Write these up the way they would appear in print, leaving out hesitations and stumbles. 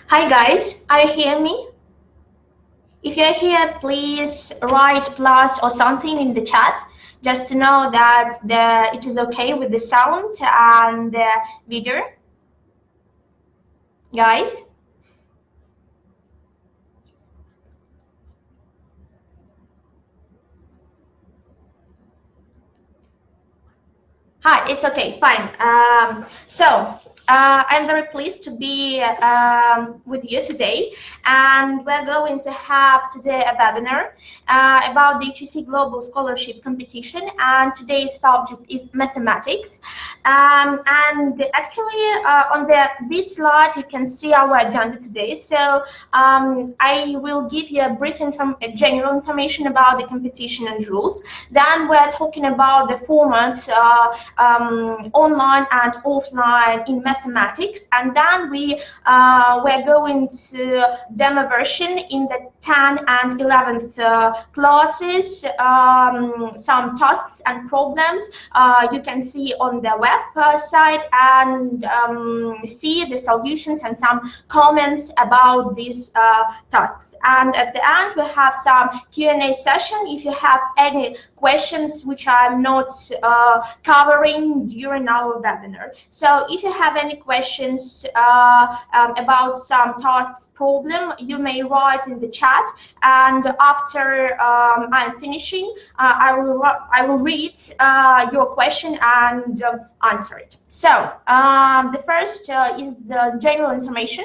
Hi guys, are you hearing me? If you're here, please write plus or something in the chat just to know that it is okay with the sound and the video. Guys? Hi, it's okay, fine. I'm very pleased to be with you today, and we're going to have today a webinar about the HEC Global Scholarship Competition, and today's subject is mathematics. And actually, on this slide, you can see our agenda today. So I will give you a brief general information about the competition and rules. Then we're talking about the formats online and offline in mathematics, and then we're going to demo version in the 10th and 11th classes, some tasks and problems you can see on the website, and see the solutions and some comments about these tasks. And at the end, we have some Q&A session if you have any questions which I'm not covering during our webinar. So if you have any questions about some tasks problem, you may write in the chat, and after I'm finishing, I will read your question and answer it. So the first is the general information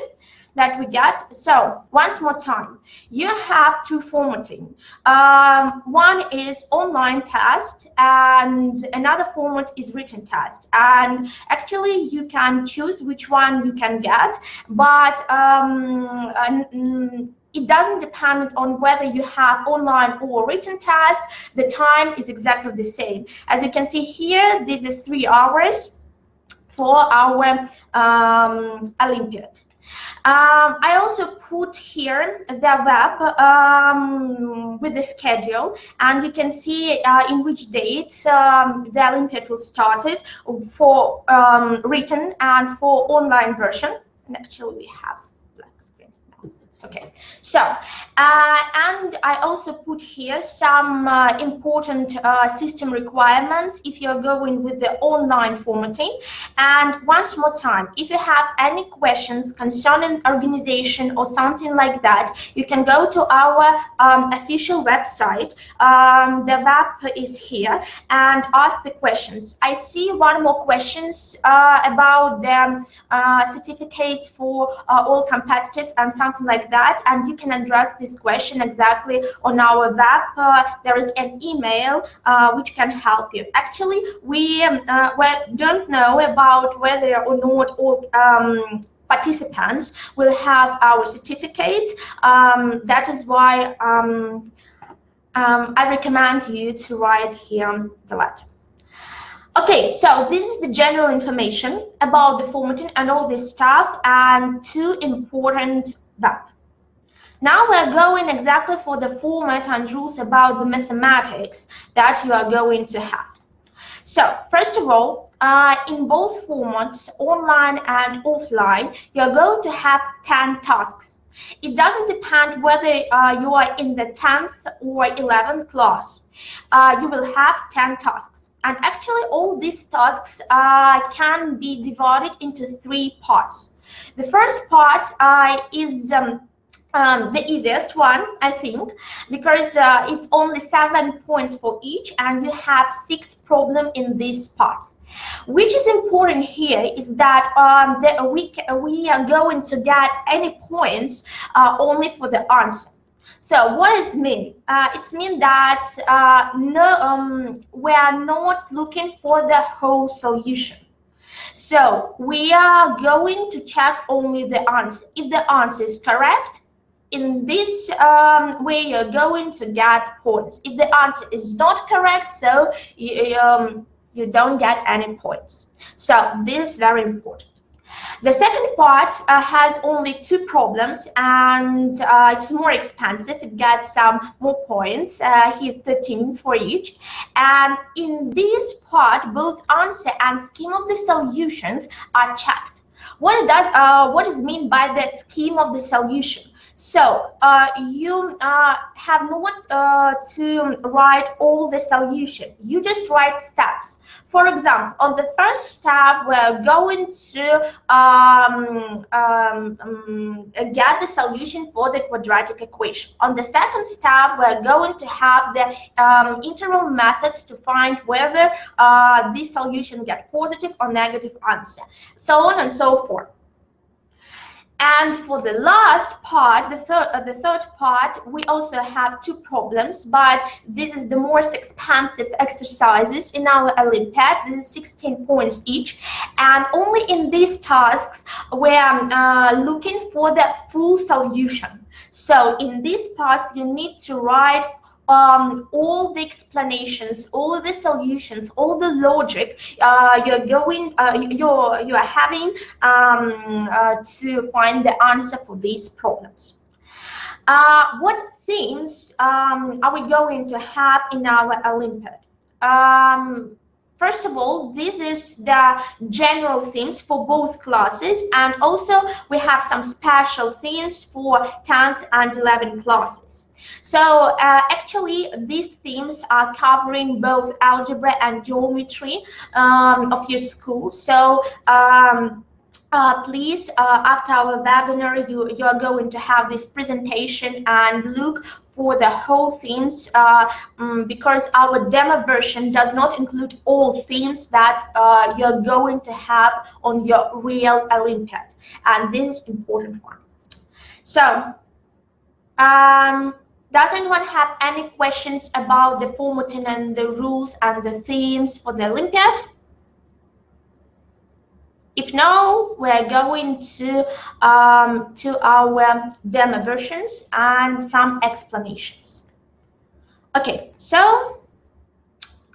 that we get. So once more time, you have two formatting. One is online test and another format is written test. And actually you can choose which one you can get, but it doesn't depend on whether you have online or written test. The time is exactly the same. As you can see here, this is 3 hours for our Olympiad. I also put here the web with the schedule, and you can see in which date the Olympiad will start it for written and for online version. And actually we have black screen. No, it's okay. So, and I also put here some important system requirements if you're going with the online formatting. And once more time, if you have any questions concerning organization or something like that, you can go to our official website. The web is here, and ask the questions. I see one more questions about the certificates for all competitors and something like that, and you can address this question exactly on our web. There is an email which can help you. Actually, we don't know about whether or not all participants will have our certificates. That is why I recommend you to write here the letter. Okay, so this is the general information about the formatting and all this stuff, and two important web. Now we're going exactly for the format and rules about the mathematics that you are going to have. So first of all, in both formats, online and offline, you're going to have 10 tasks. It doesn't depend whether you are in the 10th or 11th class. You will have 10 tasks. And actually all these tasks can be divided into 3 parts. The first part is the easiest one, I think, because it's only 7 points for each, and you have 6 problems in this part. Which is important here is that we are going to get any points only for the answer. So what does it mean? It means that we are not looking for the whole solution. So we are going to check only the answer. If the answer is correct, in this way you're going to get points. If the answer is not correct, so you don't get any points. So this is very important. The second part has only 2 problems, and it's more expensive. It gets some more points. Here's 13 for each. And in this part, both answer and scheme of the solutions are checked. What is meant by the scheme of the solution? So you have not to write all the solution. You just write steps. For example, on the first step, we're going to get the solution for the quadratic equation. On the second step, we're going to have the integral methods to find whether this solution gets positive or negative answer, so on and so forth. And for the last part, the third part, we also have two problems, but this is the most expensive exercises in our Olympiad. This is 16 points each, and only in these tasks we're looking for the full solution. So in these parts, you need to write all the explanations, all the solutions, all the logic you're having to find the answer for these problems. What themes are we going to have in our Olympiad? First of all, this is the general themes for both classes, and also we have some special themes for 10th and 11th classes. So actually, these themes are covering both algebra and geometry of your school. So please, after our webinar, you're going to have this presentation and look for the whole themes because our demo version does not include all themes that you're going to have on your real Olympiad, and this is important one. So does anyone have any questions about the formatting and the rules and the themes for the Olympiad? If no, we're going to our demo versions and some explanations. Okay, so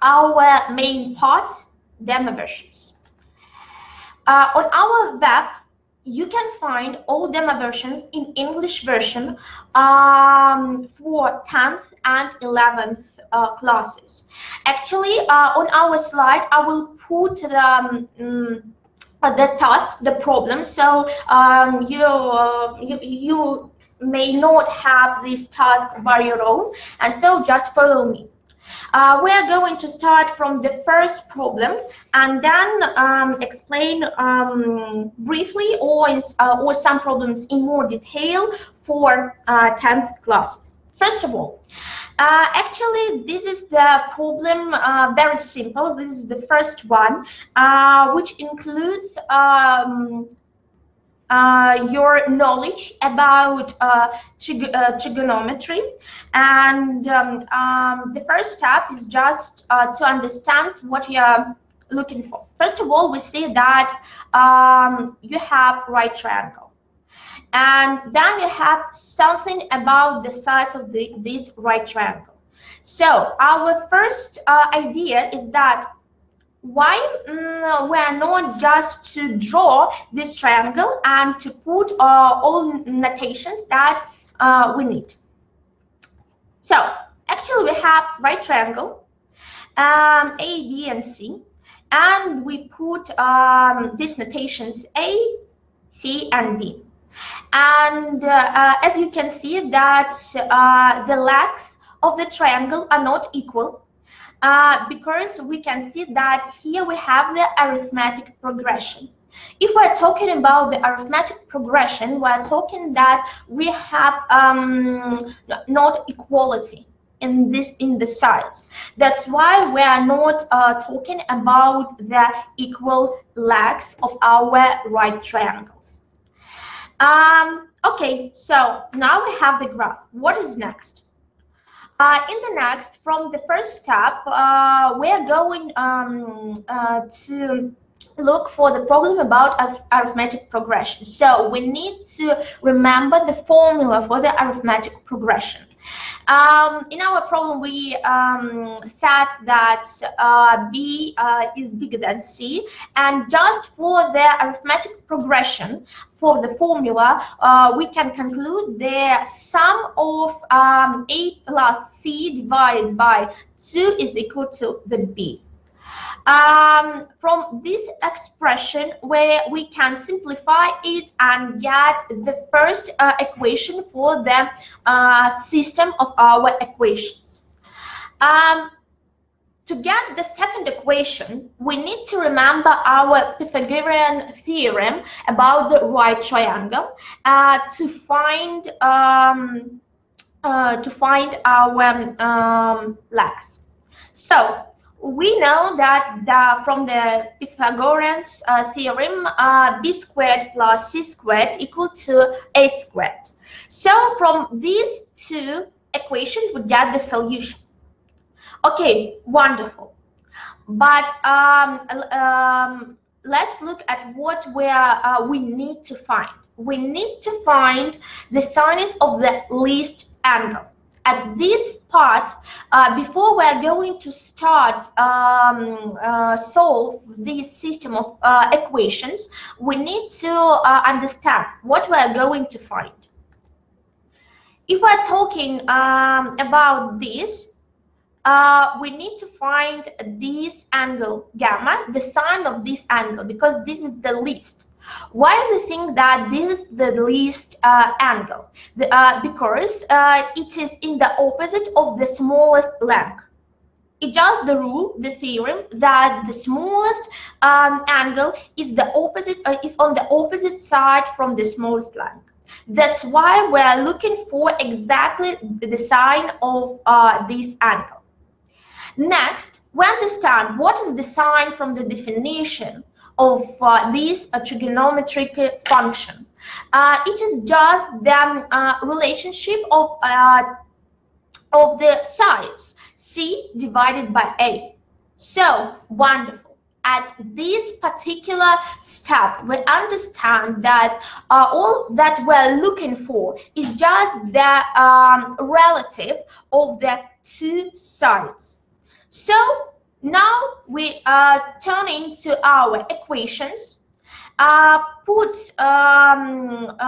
our main part, demo versions. On our web, you can find all demo versions in English version for 10th and 11th classes. Actually, on our slide, I will put the task, the problem, so you may not have these tasks by your own, and so just follow me. We are going to start from the first problem and then explain briefly or some problems in more detail for 10th classes. First of all, actually, this is the problem, very simple. This is the first one, which includes your knowledge about trigonometry, and the first step is just to understand what you're looking for. First of all, we see that you have right triangle, and then you have something about the sides of this right triangle. So our first idea is that why we are not just to draw this triangle and to put all notations that we need. So actually we have right triangle, A, B, and C, and we put these notations A, C, and B. And as you can see that the legs of the triangle are not equal. Because we can see that here we have the arithmetic progression. If we're talking about the arithmetic progression, we're talking that we have not equality in the sides. That's why we are not talking about the equal legs of our right triangles. Okay, so now we have the graph. What is next? In the next, from the first step, we're going to look for the problem about arithmetic progression. So we need to remember the formula for the arithmetic progression. In our problem, we said that B is bigger than C, and just for the arithmetic progression, for the formula, we can conclude the sum of A plus C divided by 2 is equal to the B. From this expression, where we can simplify it and get the first equation for the system of our equations. To get the second equation, we need to remember our Pythagorean theorem about the right triangle to find our legs. So we know that from the Pythagorean theorem, b squared plus c squared equal to a squared. So from these two equations, we get the solution. Okay, wonderful. But let's look at what we need to find. We need to find the sinus of the least angle. At this part, before we're going to start solve this system of equations, we need to understand what we're going to find. If we're talking about this, we need to find this angle gamma, the sine of this angle, because this is the least. Why do you think that this is the least angle? Because it is in the opposite of the smallest length. It does the rule, the theorem, that the smallest angle is on the opposite side from the smallest length. That's why we're looking for exactly the sine of this angle. Next, we understand what is the sine from the definition of this trigonometric function. It is just the relationship of the sides, c divided by a. So, wonderful. At this particular step, we understand that all that we're looking for is just the relative of the two sides. So now we turn into our equations. Put a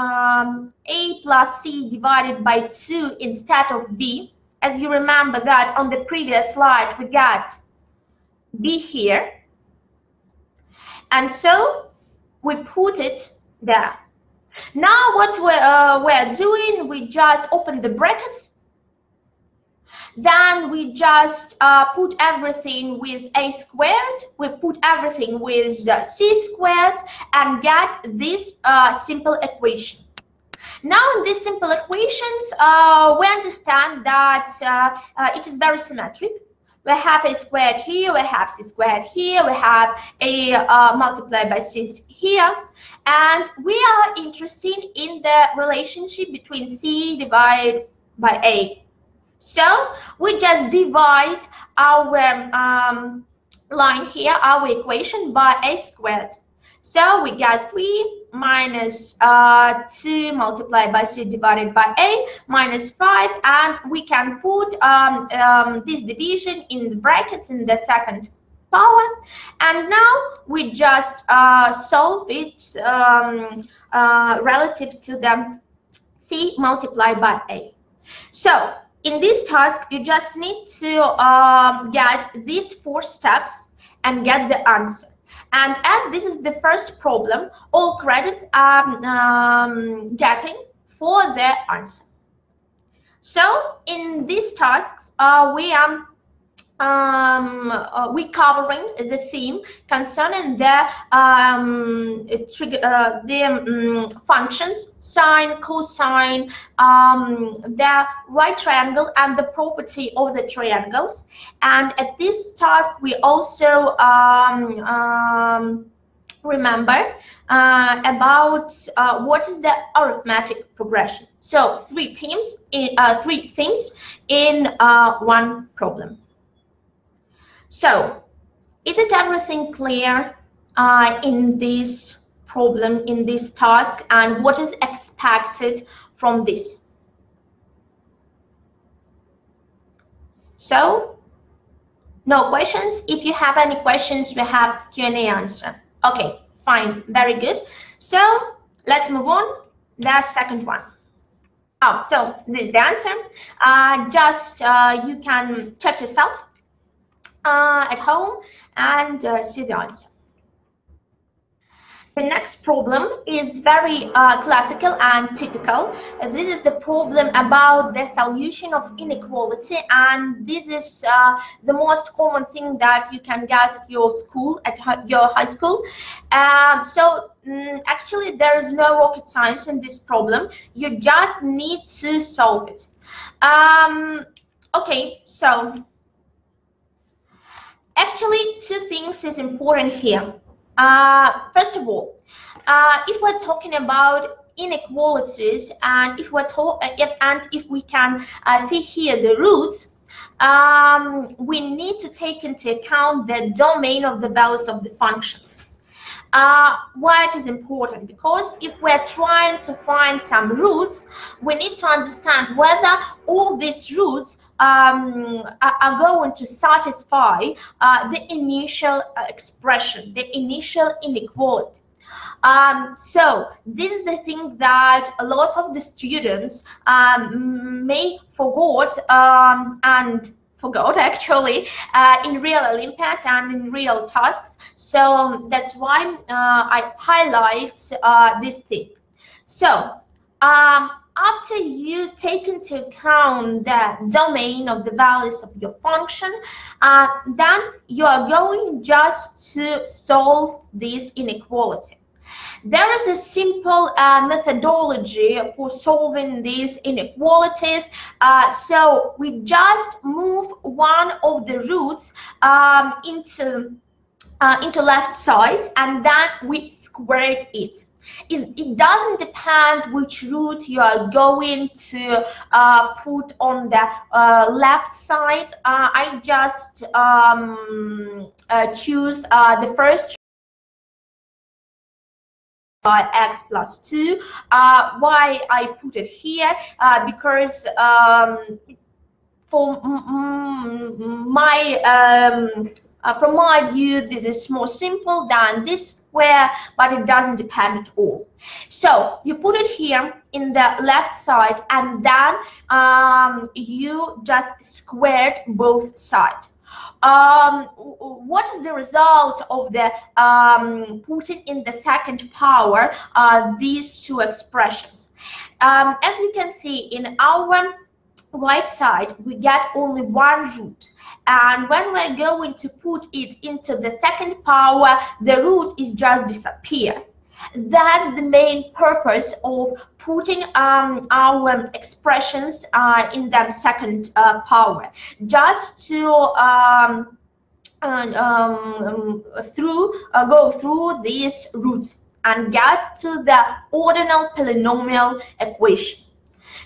plus c divided by 2 instead of b. As you remember that on the previous slide we got b here. And so we put it there. Now what we're doing, we just open the brackets. Then we just put everything with a squared, we put everything with c squared, and get this simple equation. Now in these simple equations, we understand that it is very symmetric. We have a squared here, we have c squared here, we have a multiplied by c here, and we are interested in the relationship between c divided by a. So we just divide our line here, our equation, by a squared. So we got 3 minus 2 multiplied by c divided by a minus 5, and we can put this division in the brackets in the second power. And now we just solve it relative to the c multiplied by a. So in this task, you just need to get these 4 steps and get the answer. And as this is the first problem, all credits are getting for the answer. So in these tasks, we covering the theme concerning the functions sine, cosine, the right triangle, and the property of the triangles. And at this task, we also remember about what is the arithmetic progression. So 3 themes in one problem. So, is it everything clear in this problem, in this task, and what is expected from this? So, no questions? If you have any questions, we have Q&A answer. Okay, fine, very good. So, let's move on. The second one. Oh, so this is the answer. You can check yourself at home and see the answer. The next problem is very classical and typical. This is the problem about the solution of inequality, and this is the most common thing that you can get at your school, at your high school. Actually, there is no rocket science in this problem. You just need to solve it. Okay, so actually, two things is important here. First of all, if we're talking about inequalities, and if we can see here the roots, we need to take into account the domain of the values of the functions. Why it is important? Because if we're trying to find some roots, we need to understand whether all these roots are going to satisfy the initial expression, the initial inequality. So this is the thing that a lot of the students may forgot actually in real Olympiads and in real tasks. So that's why I highlight this thing. So after you take into account the domain of the values of your function, then you are going just to solve this inequality. There is a simple methodology for solving these inequalities. So we just move one of the roots into left side, and then we squared it. It doesn't depend which root you are going to put on the left side. I just choose the first x plus 2. Why I put it here? Because for from my view, this is more simple than this square, but it doesn't depend at all. So you put it here in the left side, and then you just squared both sides. What is the result of the putting in the second power these two expressions? As you can see, in our right side, we get only one root. And when we're going to put it into the second power, the root is just disappear. That's the main purpose of putting our expressions in the second power, just to go through these roots and get to the ordinal polynomial equation.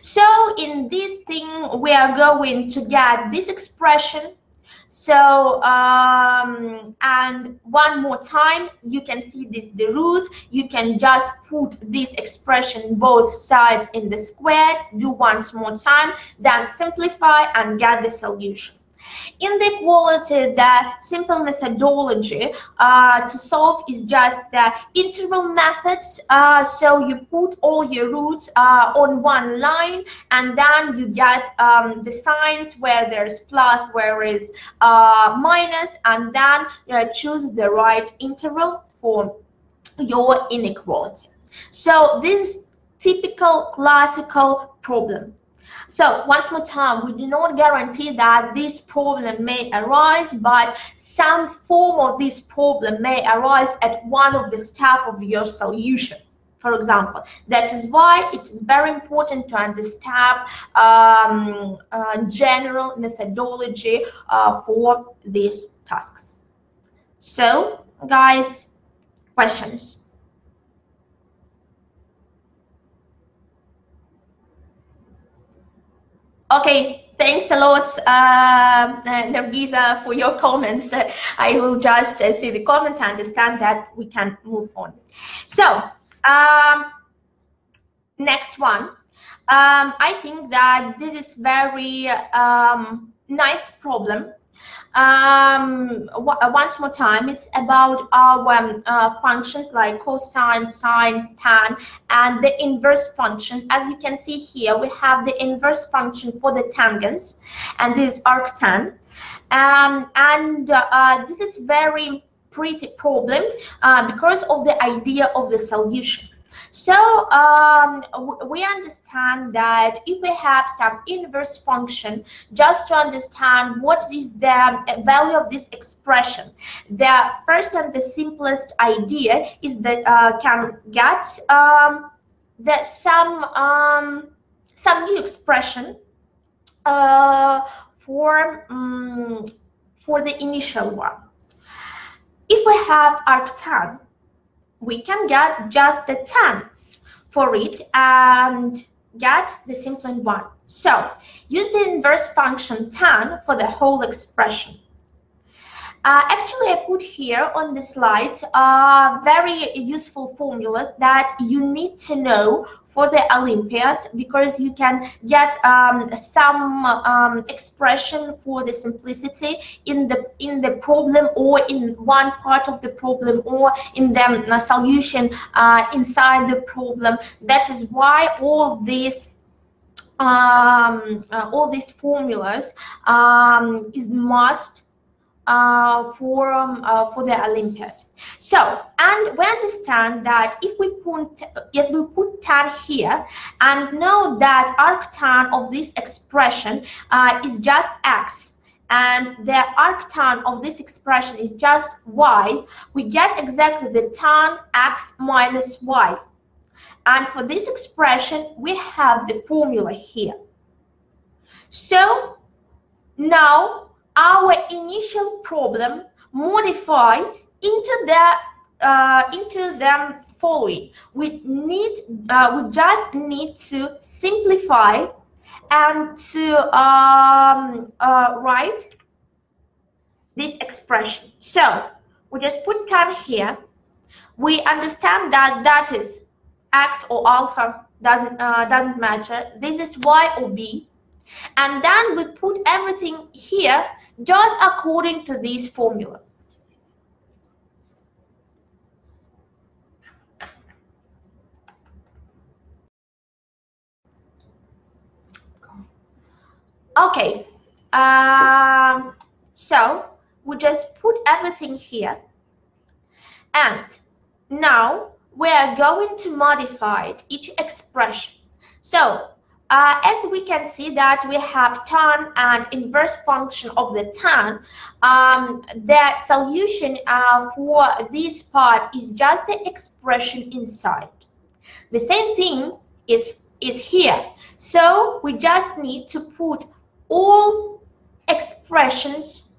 So in this thing, we are going to get this expression. So and one more time, you can see the roots. You can just put this expression both sides in the square, do once more time, then simplify and get the solution. In the equality, the simple methodology to solve is just the integral methods. So you put all your roots on one line, and then you get the signs where there's plus, where is minus, and then choose the right interval for your inequality. So this is typical classical problem. So once more time, we do not guarantee that this problem may arise, but some form of this problem may arise at one of the steps of your solution. For example, that is why it is very important to understand general methodology for these tasks. So, guys, questions? Okay, thanks a lot, Nargiza, for your comments. I will just see the comments and understand that we can move on. So, next one. I think that this is very nice problem. Once more time, it's about our functions like cosine, sine, tan, and the inverse function. As you can see here, we have the inverse function for the tangents, and this is arctan. This is very pretty problem because of the idea of the solution. So we understand that if we have some inverse function, just to understand what is the value of this expression, the first and the simplest idea is that can get some new expression uh, for for the initial one. If we have arctan, we can get just the tan for it and get the simple one. So use the inverse function tan for the whole expression. Actually, I put here on the slide a very useful formula that you need to know for the Olympiad, because you can get some expression for the simplicity in the problem, or in one part of the problem, or in the solution inside the problem. That is why all these formulas is must for the Olympiad. So, and we understand that if we put tan here and know that arctan of this expression is just x, and the arctan of this expression is just y, we get exactly the tan x minus y. And for this expression, we have the formula here. So now our initial problem modify into the following. We just need to simplify and to write this expression. So we just put tan here. We understand that that is x or alpha, doesn't matter. This is y or b. And then we put everything here just according to this formula. Okay, so we just put everything here, and now we are going to modify each expression. So as we can see that we have tan and inverse function of the tan, the solution for this part is just the expression inside. The same thing is here. So we just need to put all expressions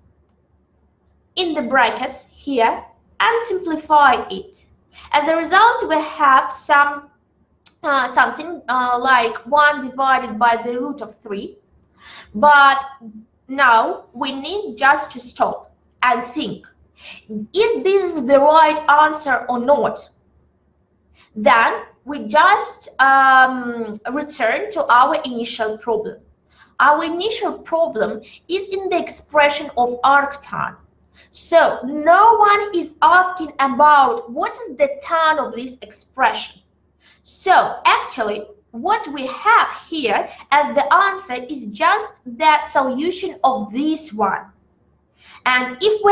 in the brackets here and simplify it. As a result, we have something like 1 divided by the root of 3. But now we need just to stop and think, is this the right answer or not? Then we just return to our initial problem. Our initial problem is in the expression of arctan. So no one is asking about what is the tan of this expression. So actually, what we have here as the answer is just the solution of this one. And if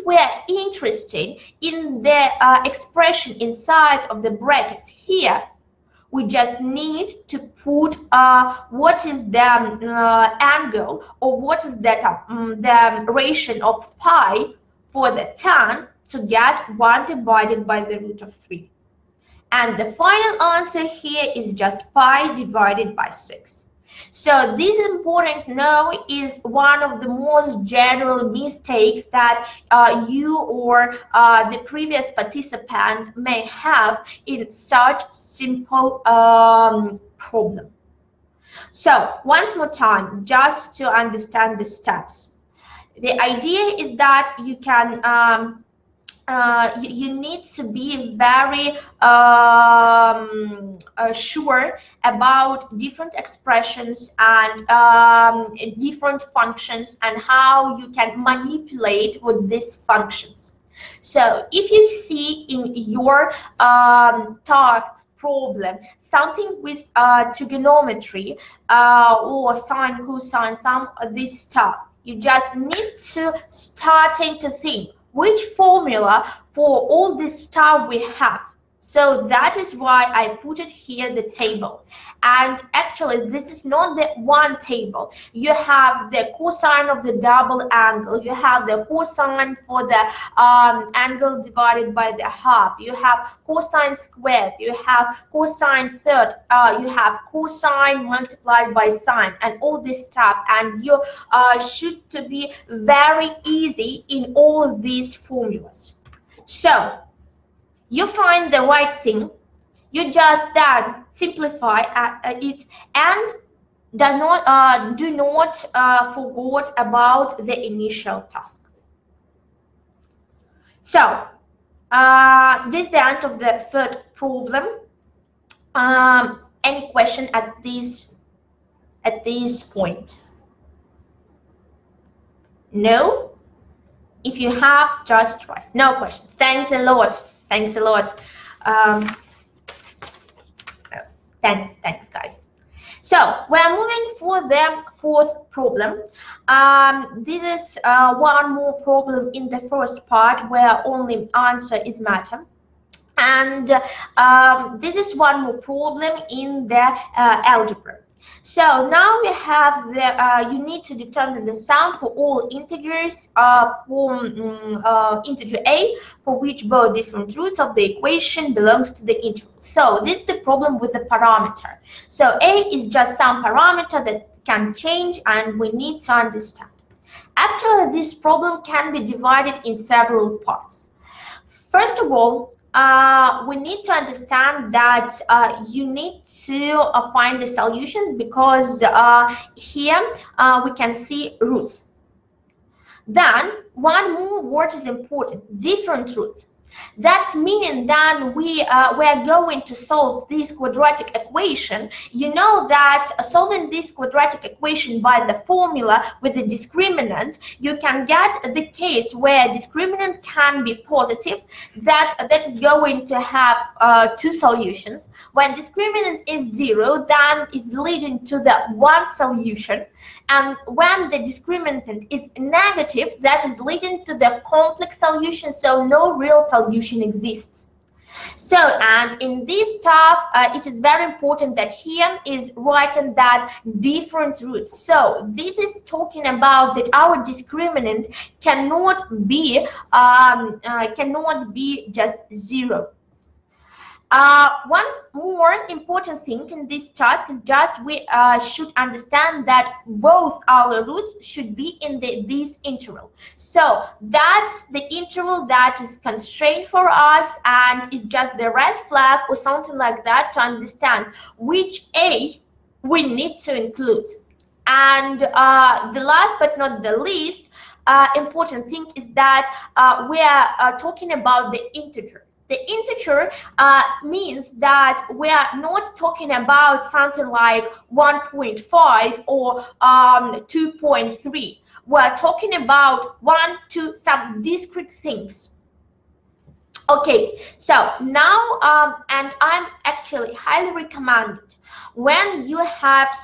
we're interested in the expression inside of the brackets here, we just need to put what is the angle, or what is the ratio of pi for the tan to get 1 divided by the root of 3. And the final answer here is just pi divided by 6. So this important to know is one of the most general mistakes that you or the previous participant may have in such simple problem. So once more time, just to understand the steps. The idea is that you can you need to be very sure about different expressions and different functions, and how you can manipulate with these functions. So if you see in your tasks problem something with trigonometry or sine, cosine, some of this stuff, You just need to starting to think which formula for all this stuff we have. So that is why I put it here, the table. And actually, this is not the one table. You have the cosine of the double angle. You have the cosine for the angle divided by the half. You have cosine squared. You have cosine third. You have cosine multiplied by sine, and all this stuff. And you should to be very easy in all these formulas. So you find the right thing, you just then simplify it, and do not forget about the initial task. So this is the end of the third problem. Any question at this point? No? If you have, just try. No question. Thanks a lot. Thanks a lot. Thanks, guys. So we're moving for the fourth problem. This is one more problem in the first part where only answer is matter. And this is one more problem in the algebra. So now we have the you need to determine the sum for all integers for integer a for which both different roots of the equation belongs to the interval. So this is the problem with the parameter. So a is just some parameter that can change, and we need to understand. Actually, this problem can be divided in several parts. First of all, we need to understand that you need to find the solutions, because here we can see roots. Then one more word is important: different roots. That's meaning that we are going to solve this quadratic equation. You know that solving this quadratic equation by the formula with the discriminant, you can get the case where discriminant can be positive. That is going to have two solutions. When discriminant is 0, then is leading to the one solution. And when the discriminant is negative, that is leading to the complex solution, so no real solution exists. So, and in this stuff, it is very important that here is written that different roots. So this is talking about that our discriminant cannot be just 0. One more important thing in this task is just we should understand that both our roots should be in this interval. So that's the interval that is constrained for us, and is just the red flag or something like that to understand which a we need to include. And the last but not the least important thing is that we are talking about the integer. The integer means that we are not talking about something like 1.5 or 2.3. We're talking about 1, 2, some discrete things. Okay, so now, and I'm actually highly recommended when you have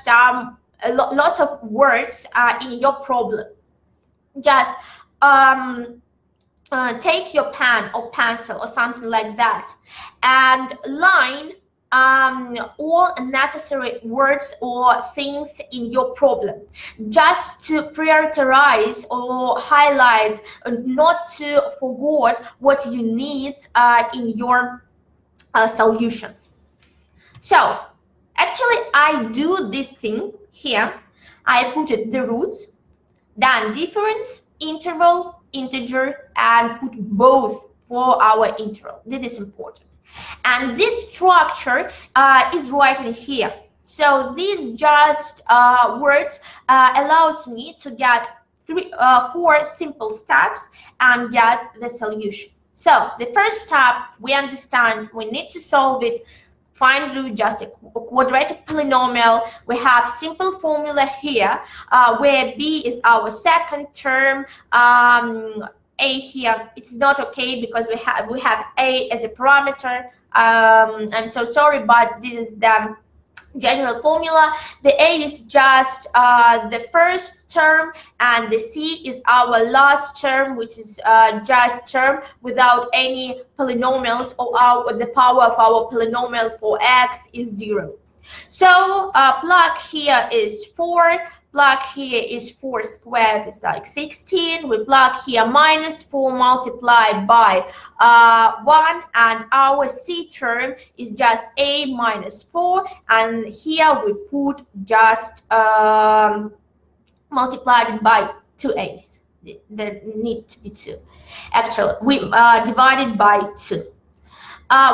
lots of words in your problem, just take your pen or pencil or something like that and line all necessary words or things in your problem, just to prioritize or highlight, not to forget what you need in your solutions. So actually I do this thing here. I put it the roots, then difference, interval, integer, and put both for our interval. This is important. And this structure is written here. So these just words allows me to get 4 simple steps and get the solution. So the first step, we understand we need to solve it. Find root, just a quadratic polynomial. We have simple formula here where b is our second term. A here, it's not okay because we have a as a parameter. I'm so sorry, but this is the general formula. The A is just the first term, and the C is our last term, which is just term without any polynomials, or the power of our polynomial for x is 0. So plug here is 4, plug here is 4 squared is like 16. We plug here minus 4 multiplied by 1, and our C term is just A minus 4, and here we put just multiplied by 2 A's. There need to be 2. Actually, we divided by 2.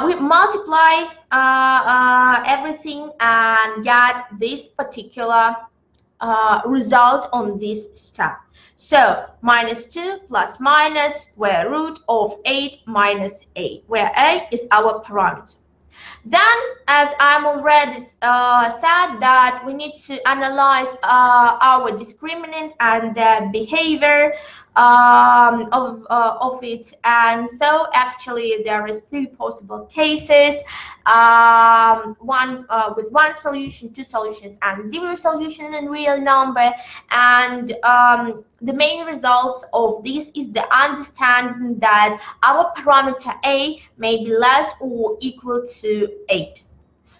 We multiply everything and get this particular result on this step. So minus 2 plus minus square root of 8 minus a, where a is our parameter. Then, as I'm already said, that we need to analyze our discriminant and the behavior of it. And so actually there is 3 possible cases, one with 1 solution, 2 solutions, and 0 solutions in real number. And the main results of this is the understanding that our parameter a may be less or equal to 8.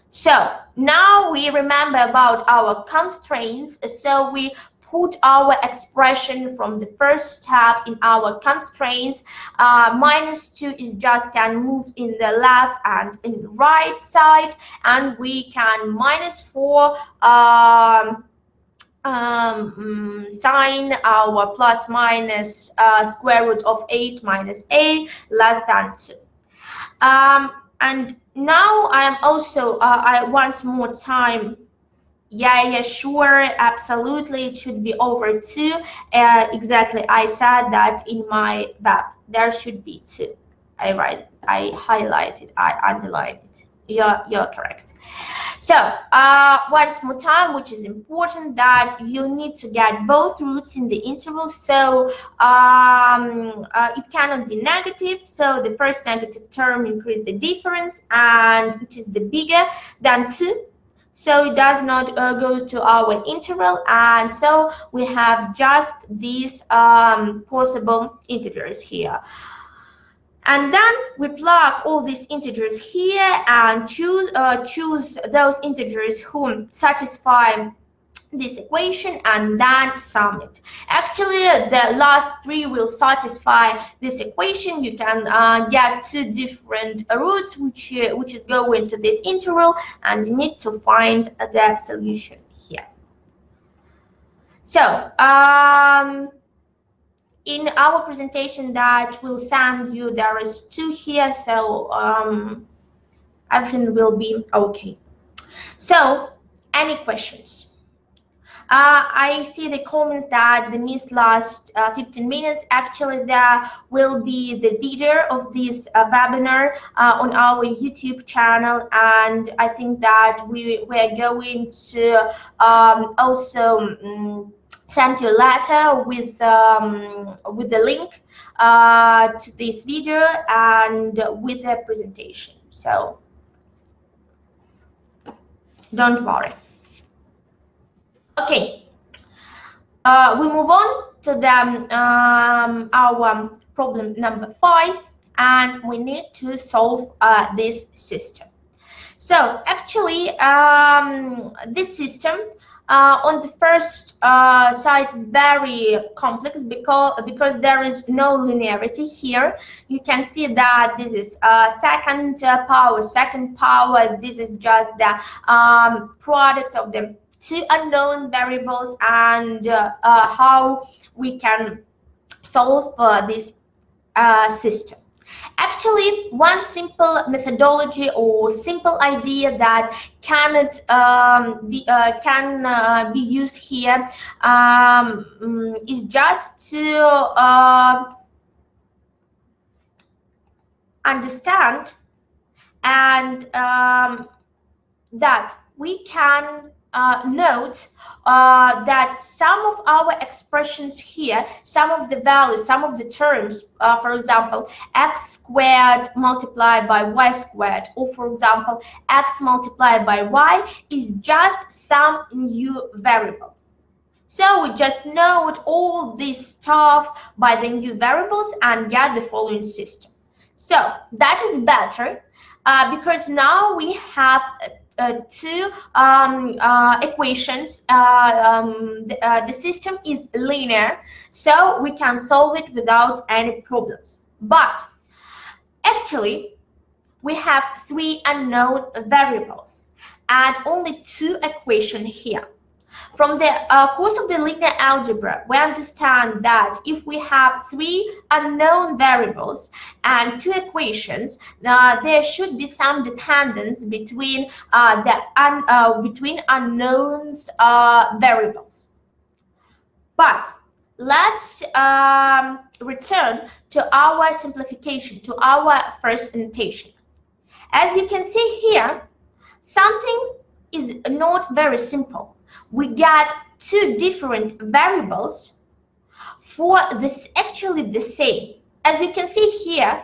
So now we remember about our constraints. So we put our expression from the first step in our constraints. Minus 2 is just can move in the left and in the right side, and we can minus 4 sign our plus minus square root of 8 minus a less than 2. And now I am also once more time, yeah, sure, absolutely, it should be over 2. Exactly, I said that in my web there should be 2. I highlighted, I underlined it. You're correct. So once more time, which is important, that you need to get both roots in the interval. So it cannot be negative. So the first negative term increase the difference, and it is the bigger than 2. So it does not go to our interval, and so we have just these possible integers here. And then we plug all these integers here and choose those integers who satisfy this equation, and then sum it. Actually, the last 3 will satisfy this equation. You can get 2 different roots which is going to this interval, and you need to find the solution here. So in our presentation that we'll send you, there is 2 here, so everything will be okay. So any questions? I see the comments that the missed last 15 minutes. Actually, there will be the video of this webinar on our YouTube channel, and I think that we are going to also send you a letter with the link to this video and with the presentation. So don't worry. Okay, we move on to the our problem number 5, and we need to solve this system. So actually, this system on the first side is very complex because there is no linearity here. You can see that this is second power. This is just the product of the 2 unknown variables, and how we can solve this system. Actually, one simple methodology or simple idea that cannot be used here is just to understand and that we can note that some of our expressions here, some of the values, some of the terms, for example, x squared multiplied by y squared, or for example, x multiplied by y, is just some new variable. So we just note all this stuff by the new variables and get the following system. So that is better because now we have two equations. The system is linear, so we can solve it without any problems. But actually, we have three unknown variables and only two equations here. From the course of the linear algebra, we understand that if we have three unknown variables and two equations, there should be some dependence between between unknowns variables. But let's return to our simplification, to our first notation. As you can see here, something is not very simple. We get two different variables for this actually the same. As you can see here,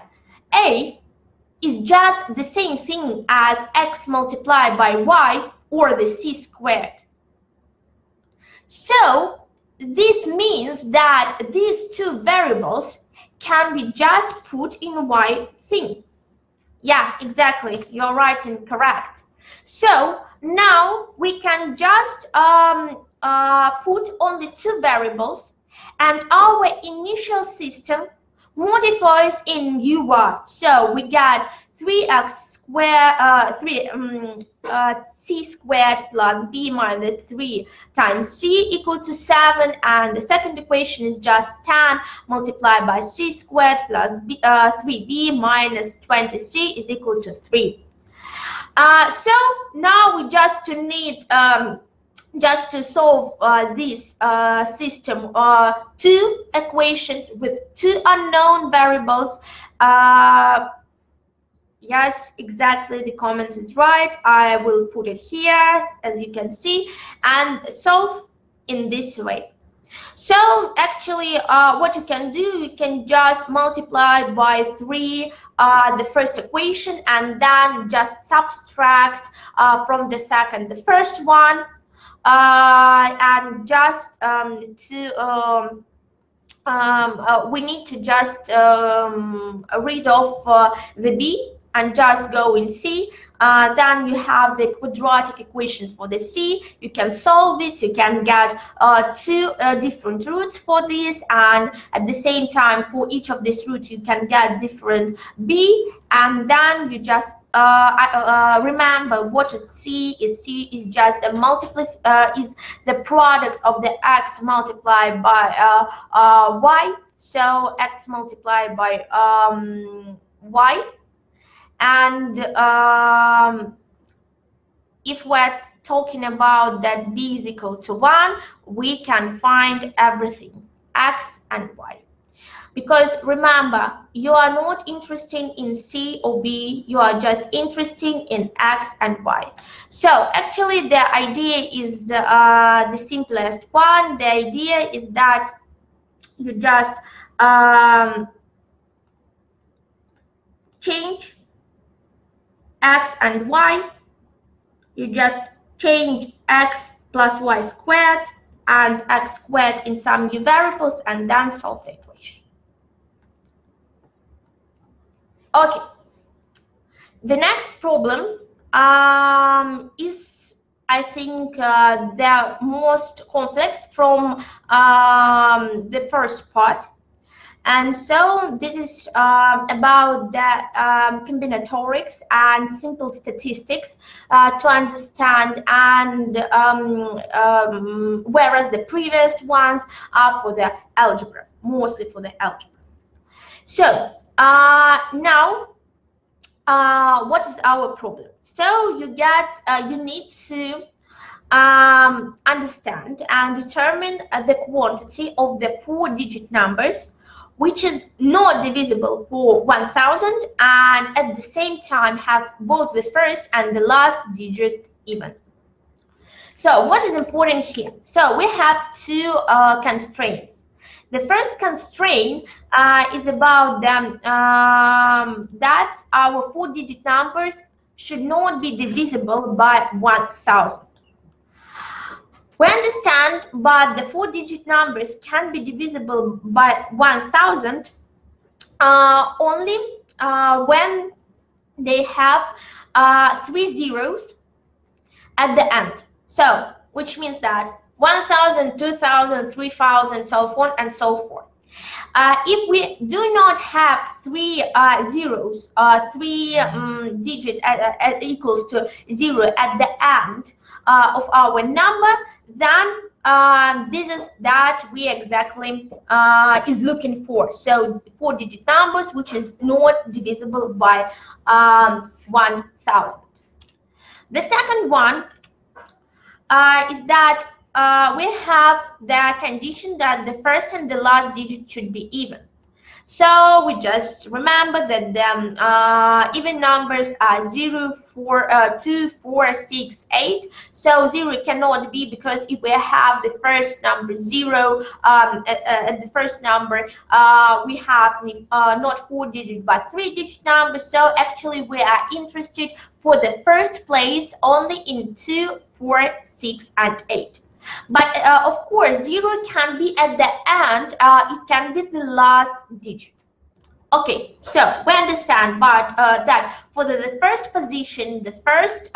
a is just the same thing as x multiplied by y, or the c squared. So this means that these two variables can be just put in y thing. Yeah, exactly, you're right and correct. So now we can just put only two variables, and our initial system modifies in uy. So we got 3x squared, c squared plus b minus 3 times c equal to 7, and the second equation is just tan multiplied by c squared plus 3b minus 20c is equal to 3. So now we just need just to solve this system, two equations with two unknown variables. Yes, exactly, the comment is right. I will put it here, as you can see, and solve in this way. So actually, what you can do, you can just multiply by 3 the first equation, and then just subtract from the second the first one, and just we need to just rid of the b and just go in c. Then you have the quadratic equation for the c. You can solve it. You can get two different roots for this, and at the same time for each of these roots you can get different b, and then you just remember what is c is. C is just a is the product of the x multiplied by y. So x multiplied by y. And if we're talking about that b is equal to 1, we can find everything, x and y. Because remember, you are not interested in c or b, you are just interested in x and y. So actually the idea is the simplest one. The idea is that you just change x and y. You just change x plus y squared and x squared in some new variables, and then solve the equation. Okay, the next problem is, I think, the most complex from the first part. And so this is about the combinatorics and simple statistics to understand, and whereas the previous ones are for the algebra, mostly for the algebra. So now what is our problem? So you need to understand and determine the quantity of the 4-digit numbers which is not divisible for 1000, and at the same time have both the first and the last digits even. So what is important here? So we have two constraints. The first constraint is about that our four-digit numbers should not be divisible by 1000. We understand, but the four-digit numbers can be divisible by 1000 only when they have three zeros at the end. So, which means that 1000, 2000, 3000, so on and so forth. If we do not have three zeros, three digits equals to 0 at the end of our number, then this is that we exactly is looking for. So four-digit numbers which is not divisible by 1000. The second one is that we have the condition that the first and the last digit should be even. So we just remember that the even numbers are 0, 4, 2, 4, 6, 8. So 0 cannot be, because if we have the first number 0, at the first number we have not 4-digit but 3-digit numbers. So actually we are interested for the first place only in 2, 4, 6, and 8. But of course, 0 can be at the end, it can be the last digit. Okay, so we understand, but that for the first position, the first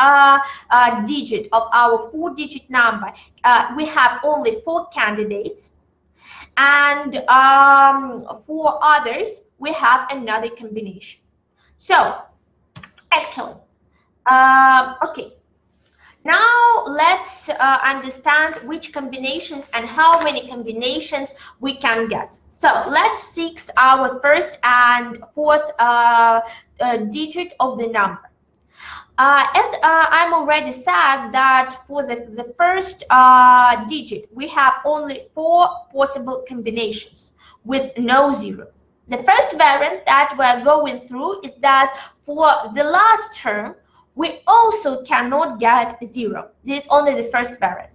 digit of our four-digit number, we have only 4 candidates, and for others, we have another combination. So, actually, okay. Now let's understand which combinations and how many combinations we can get. So let's fix our first and fourth digit of the number. As I'm already said that for the first digit, we have only 4 possible combinations with no 0. The first variant that we're going through is that for the last term, we also cannot get 0. This is only the first variant.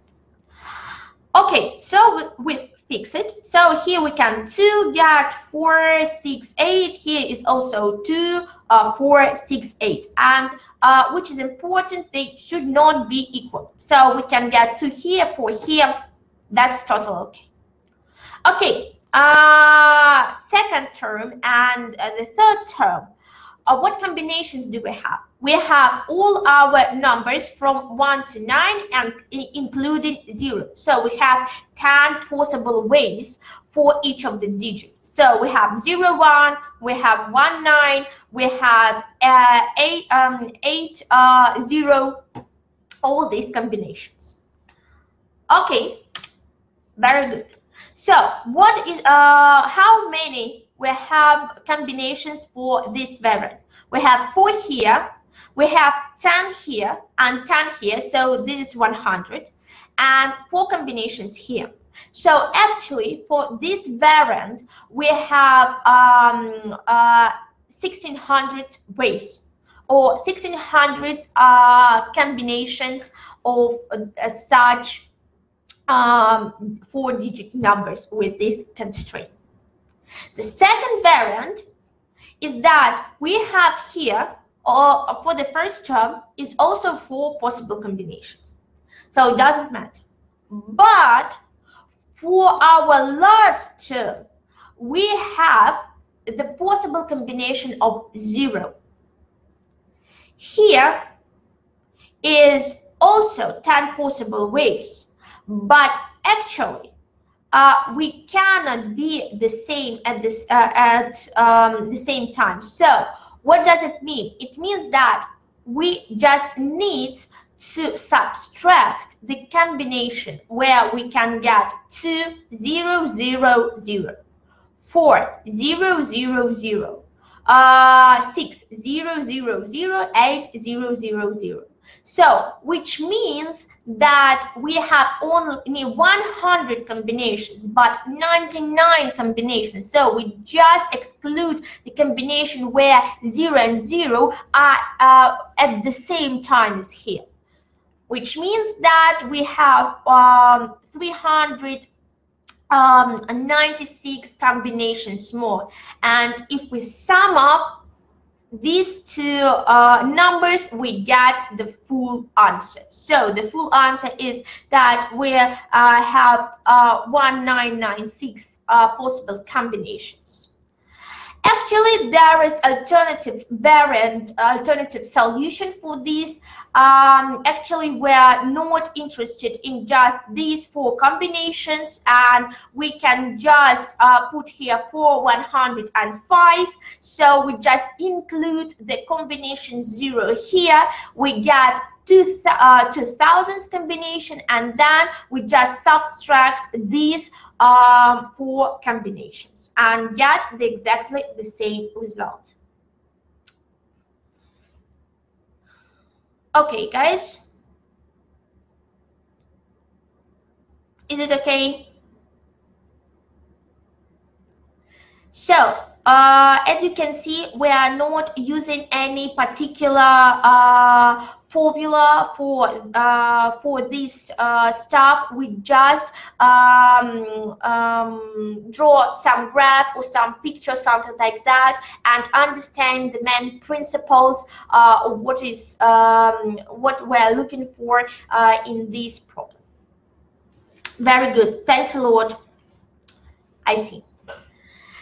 Okay, so we fix it. So here we can 2 get 4, 6, 8. Here is also 2, 4, 6, 8. And which is important, they should not be equal. So we can get 2 here, 4 here. That's totally okay. Okay, second term and the third term. What combinations do we have? We have all our numbers from 1 to 9 and including 0. So we have 10 possible ways for each of the digits. So we have 0, 1, we have 1, 9, we have 8, 0, all these combinations. Okay, very good. So what is how many we have combinations for this variant? We have 4 here, we have 10 here, and 10 here, so this is 100, and 4 combinations here. So actually for this variant we have 1600 ways, or 1600 combinations of such 4-digit numbers with this constraint. The second variant is that we have here, for the first term, is also 4 possible combinations. So it doesn't matter. But for our last term, we have the possible combination of 0. Here is also 10 possible ways, but actually we cannot be the same at this the same time. So what does it mean? It means that we just need to subtract the combination where we can get 2, 0, 0, 0, 4, 0, 0, 0, 6, 0, 0, 0, 8, 0, 0, 0. So, which means that we have only 100 combinations, but 99 combinations. So we just exclude the combination where 0 and 0 are at the same time as here. which means that we have 396 combinations more. And if we sum up these two numbers, we get the full answer. So the full answer is that we have 1996 possible combinations. Actually, there is alternative variant, alternative solution for this. Actually, we are not interested in just these 4 combinations, and we can just put here 105. So we just include the combination 0 here. We get 2000 combination, and then we just subtract these 4 combinations and get exactly the same result. Okay, guys, is it okay? So as you can see, we are not using any particular formula for this stuff. We just draw some graph or some picture, something like that, and understand the main principles of what is what we're looking for in this problem. Very good. Thanks a lot. I see.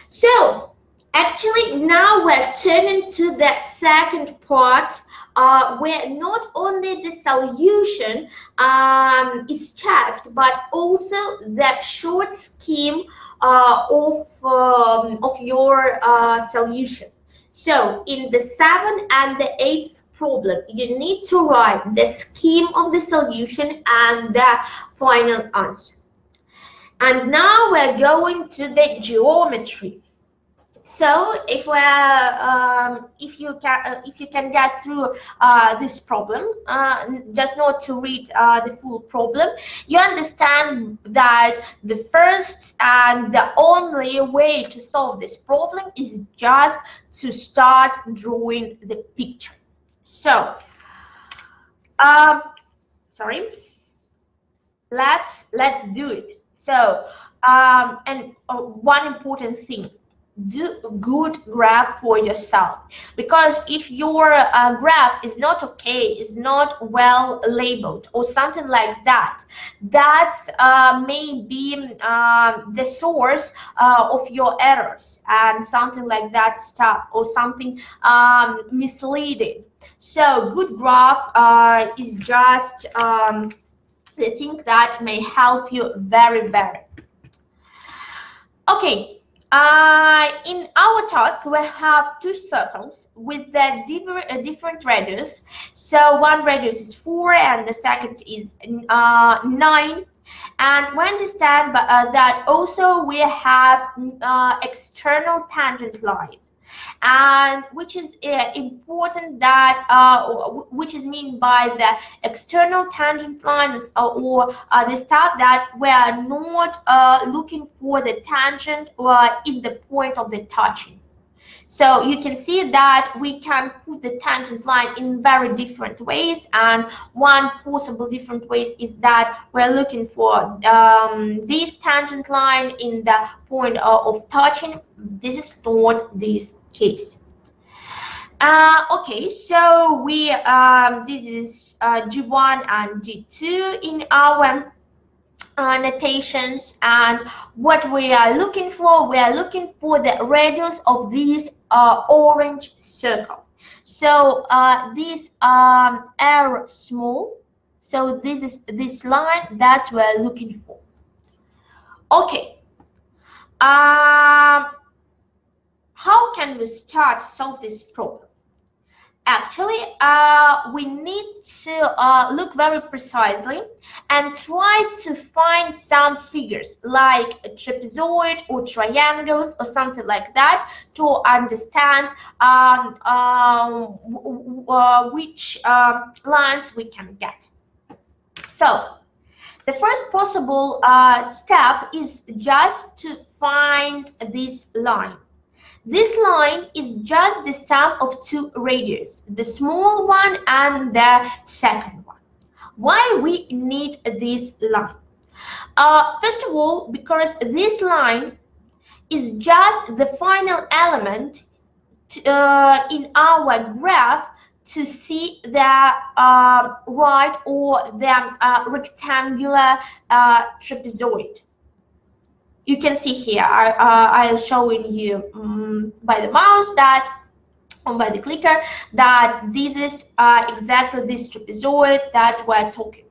So actually now we're turning to the second part where not only the solution is checked, but also the short scheme of your solution. So in the 7th and the 8th problem, you need to write the scheme of the solution and the final answer. And now we're going to the geometry. So if you can get through this problem, just not to read the full problem, you understand that the first and the only way to solve this problem is just to start drawing the picture. So sorry, let's do it. So and one important thing, do a good graph for yourself, because if your graph is not okay, is not well labeled or something like that, that's may be the source of your errors and something like that stuff, or something misleading. So good graph is just the thing that may help you very. Okay. In our task, we have 2 circles with the different radius. So one radius is 4 and the second is 9. And we understand that also we have external tangent line, and which is important, that which is mean by the external tangent lines or the stuff that we are not looking for the tangent in the point of the touching. So you can see that we can put the tangent line in very different ways, and one possible different ways is that we're looking for this tangent line in the point of touching. This is not this case. Okay, so we this is G1 and G2 in our notations, and what we are looking for, we are looking for the radius of this orange circle. So this R small, so this is this line, that's what we're looking for. Okay. How can we start to solve this problem? Actually, we need to look very precisely and try to find some figures like a trapezoid or triangles or something like that to understand which lines we can get. So the first possible step is just to find this line. This line is just the sum of 2 radius, the small one and the second one. Why we need this line? First of all, because this line is just the final element in our graph to see the right or the rectangular trapezoid. You can see here, I'll showing you by the mouse that, or by the clicker, that this is exactly this trapezoid that we're talking.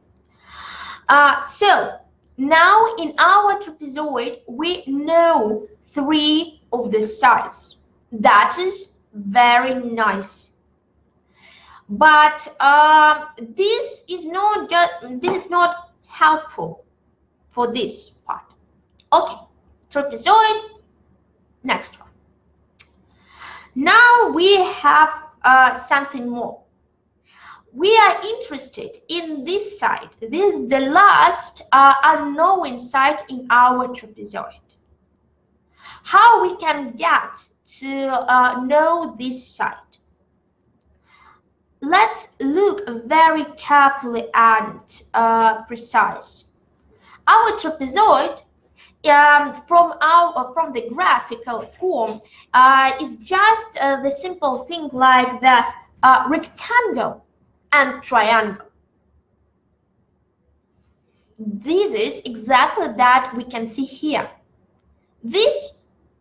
So now in our trapezoid, we know 3 of the sides. That is very nice. But this is not helpful for this part. Okay, trapezoid, next one. Now we have something more. We are interested in this side. This is the last unknown side in our trapezoid. How we can get to know this side? Let's look very carefully and precise. Our trapezoid, from the graphical form, is just the simple thing like the rectangle and triangle. This is exactly that we can see here. This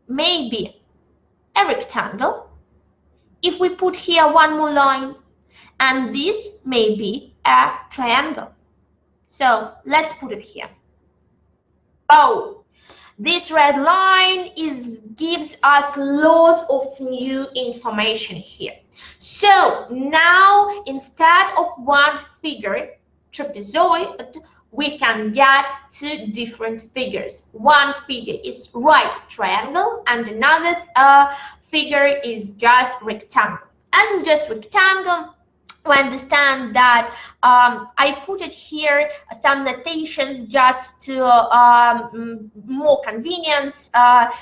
may be a rectangle if we put here one more line, and this may be a triangle. So let's put it here. Oh, this red line gives us lots of new information here. So now instead of one figure, trapezoid, we can get 2 different figures. One figure is right triangle and another figure is just rectangle. As it's just rectangle, we understand that I put it here some notations just to more convenience,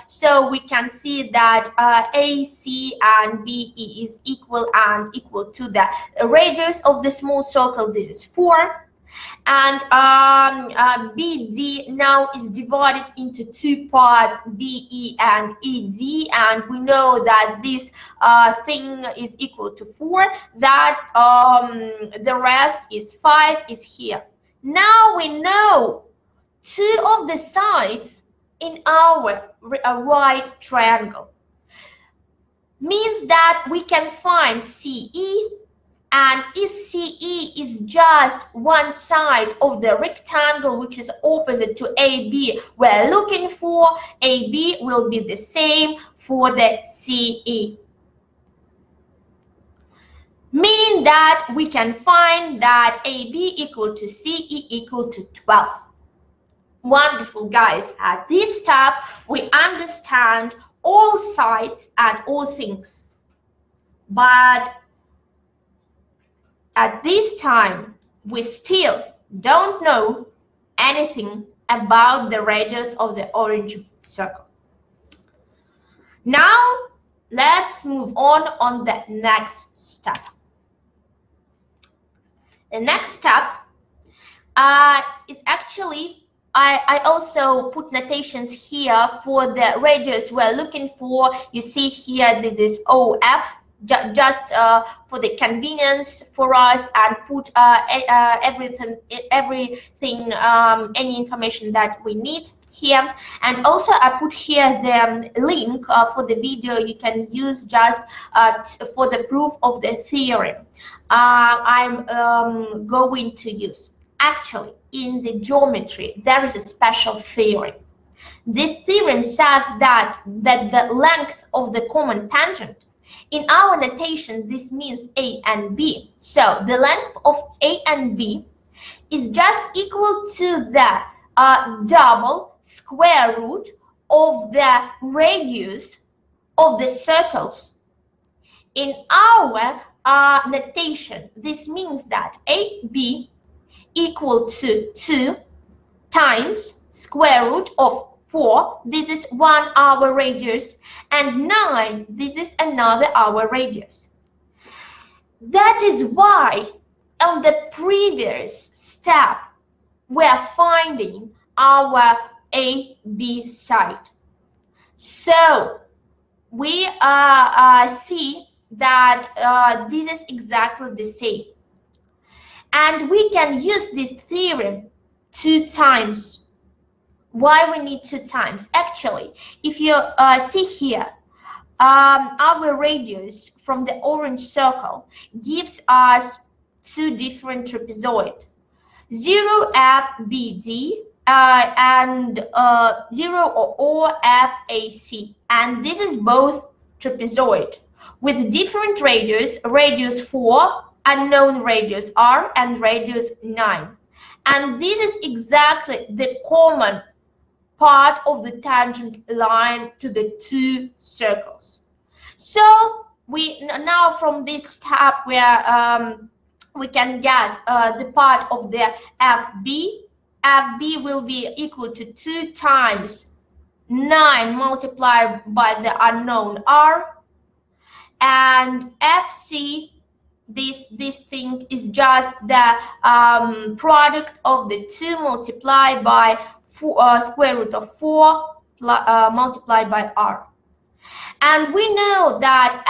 so we can see that AC and BE is equal and equal to the radius of the small circle. This is 4. And BD now is divided into 2 parts, BE and ED, and we know that this thing is equal to 4, that the rest is 5 is here. Now we know 2 of the sides in our right triangle. Means that we can find CE, and if CE is just one side of the rectangle which is opposite to AB we're looking for, AB will be the same for the CE. Meaning that we can find that AB equal to CE equal to 12. Wonderful, guys. At this step, we understand all sides and all things. But at this time, we still don't know anything about the radius of the orange circle. Now, let's move on the next step. The next step is actually, I also put notations here for the radius we're looking for. You see here, this is OF. Just for the convenience for us, and put everything, any information that we need here. And also I put here the link for the video you can use just for the proof of the theorem I'm going to use. Actually, in the geometry, there is a special theorem. This theorem says that the length of the common tangent, in our notation, this means A and B. So the length of A and B is just equal to the double square root of the radius of the circles. In our notation, this means that AB equal to 2 times square root of 4, this is 1 our radius, and 9, this is another our radius. That is why on the previous step, we're finding our AB side. So we see that this is exactly the same. And we can use this theorem 2 times. Why we need 2 times? Actually, if you see here, our radius from the orange circle gives us 2 different trapezoids, 0FBD and 0OFAC, and this is both trapezoid with different radius, radius 4, unknown radius R, and radius 9. And this is exactly the common part of the tangent line to the 2 circles. So we now from this step where we can get the part of the FB. FB will be equal to 2 times 9 multiplied by the unknown R, and FC, this thing is just the product of the 2 multiplied by square root of 4 multiplied by R. And we know that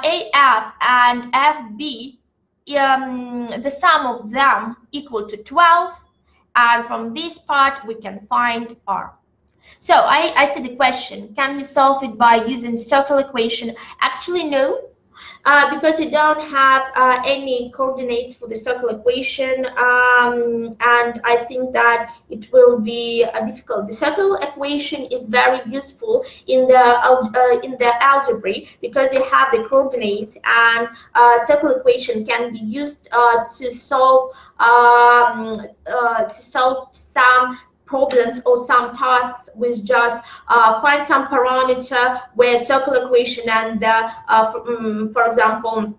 AF and FB, the sum of them equal to 12, and from this part we can find R. So I see the question, can we solve it by using circle equation? Actually, no. Because you don't have any coordinates for the circle equation, and I think that it will be difficult. The circle equation is very useful in the algebra because you have the coordinates, and circle equation can be used to solve some problems or some tasks with just find some parameter where circle equation and for example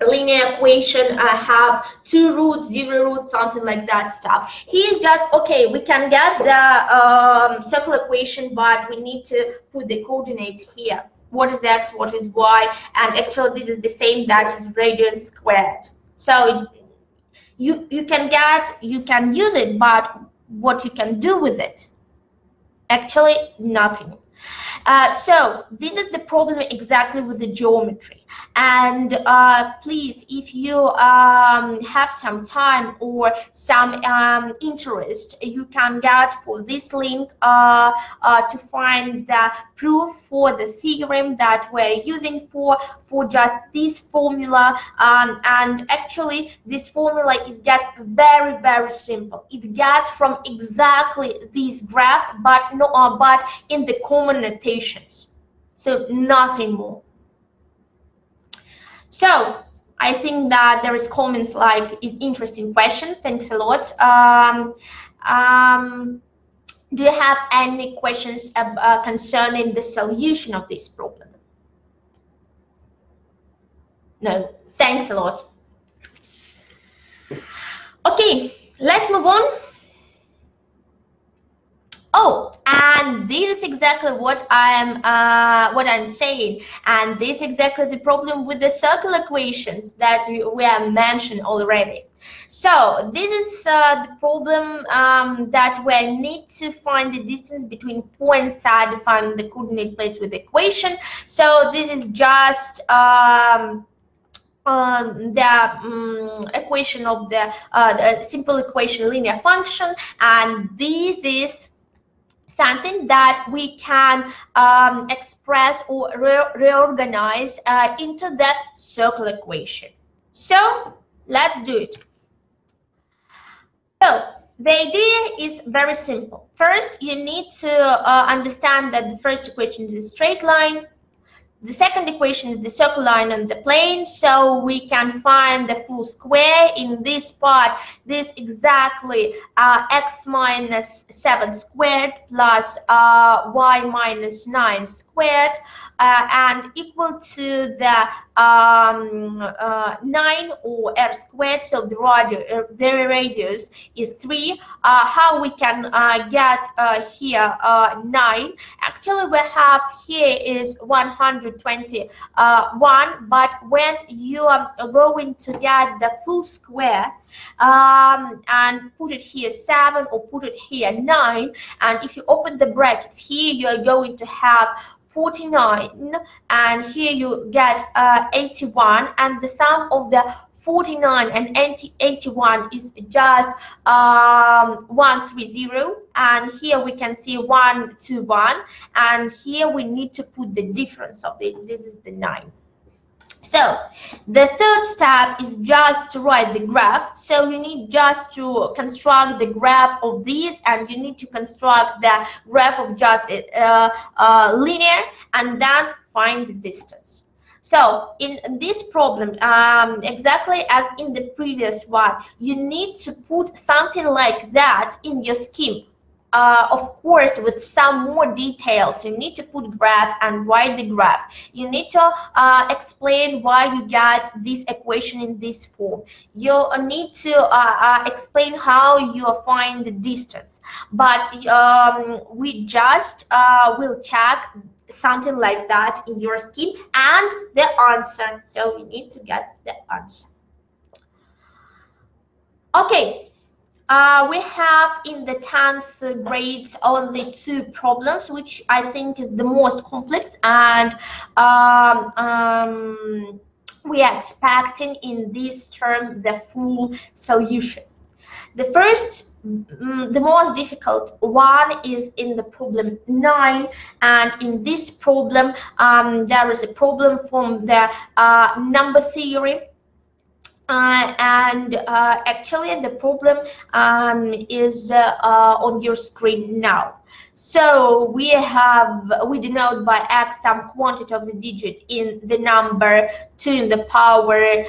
linear equation have 2 roots, 0 roots, something like that stuff. Here is just okay, we can get the circle equation, but we need to put the coordinates here. What is x, what is y, and actually this is the same, that is radius squared. So you can use it, but what you can do with it? Actually, nothing. So this is the problem exactly with the geometry. And please, if you have some time or some interest, you can get for this link to find the proof for the theorem that we're using for just this formula. And actually, this formula gets very, very simple. It gets from exactly this graph, but in the common notations. So nothing more. So I think that there is comments like interesting question. Thanks a lot. Do you have any questions concerning the solution of this problem? No. Thanks a lot. Okay, let's move on. Oh, and this is exactly what I'm saying, and this is exactly the problem with the circle equations that we have mentioned already. So this is the problem that we need to find the distance between points defined the coordinate place with the equation. So this is just the equation of the simple equation linear function, and this is something that we can express or reorganize into the circle equation. So let's do it. So the idea is very simple. First, you need to understand that the first equation is a straight line. The second equation is the circle line on the plane, so we can find the full square. In this part, this exactly x minus 7 squared plus y minus 9 squared and equal to the 9 or r squared, so the radius is 3. How we can get here 9? Actually, we have here is 100 121, but when you are going to get the full square and put it here 7 or put it here 9, and if you open the brackets here, you are going to have 49, and here you get 81, and the sum of the 49 and 81 is just 130, and here we can see 121, and here we need to put the difference of it. This is the 9. So the third step is just to write the graph. So you need just to construct the graph of this, and you need to construct the graph of just linear, and then find the distance. So in this problem, exactly as in the previous one, you need to put something like that in your scheme. Of course, with some more details. You need to put graph and write the graph. You need to explain why you get this equation in this form. You need to explain how you find the distance. But we just will check something like that in your scheme and the answer. So you need to get the answer. Okay. We have in the 10th grade only 2 problems, which I think is the most complex, and we are expecting in this term the full solution. The first, the most difficult one is in the problem 9, and in this problem there is a problem from the number theory. Actually the problem is on your screen now. So we denote by x some quantity of the digit in the number 2 in the power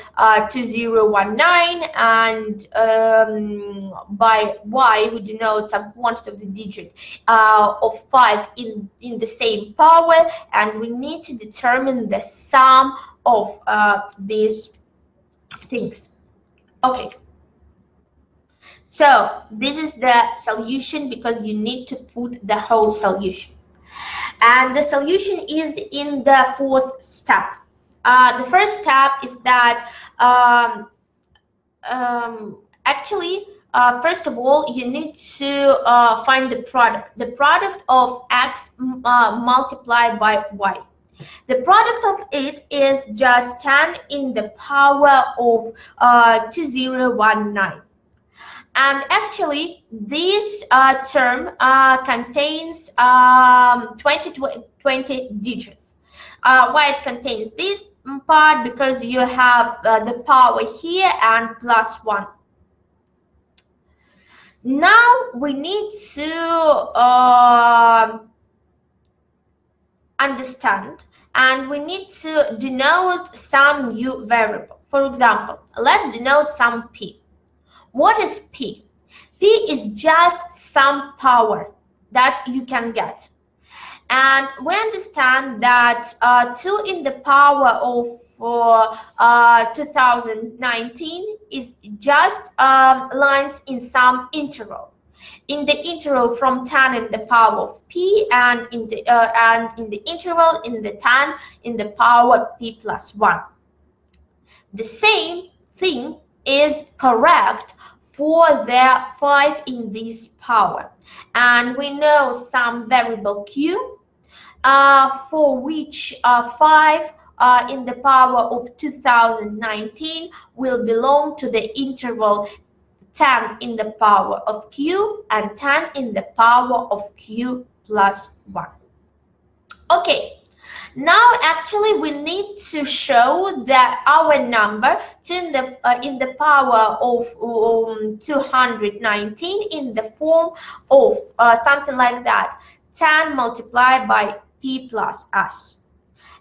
2019, and by y we denote some quantity of the digit of 5 in the same power, and we need to determine the sum of these things. Okay, so this is the solution, because you need to put the whole solution, and the solution is in the 4th step. The first step is that actually first of all you need to find the product of x multiplied by y. The product of it is just 10 in the power of 2019. And actually, this term contains 20 digits. Why it contains this part? Because you have the power here and plus 1. Now we need to understand, and we need to denote some new variable. For example, let's denote some p. What is p? P is just some power that you can get, and we understand that 2 in the power of 2019 is just lines in some interval. In the interval from 10 in the power of p, and in the interval in the 10 in the power p plus 1. The same thing is correct for the 5 in this power, and we know some variable q for which 5 in the power of 2019 will belong to the interval 10 in the power of q and 10 in the power of q plus 1. Okay, now actually we need to show that our number in the power of 219 in the form of something like that, 10 multiplied by p plus s,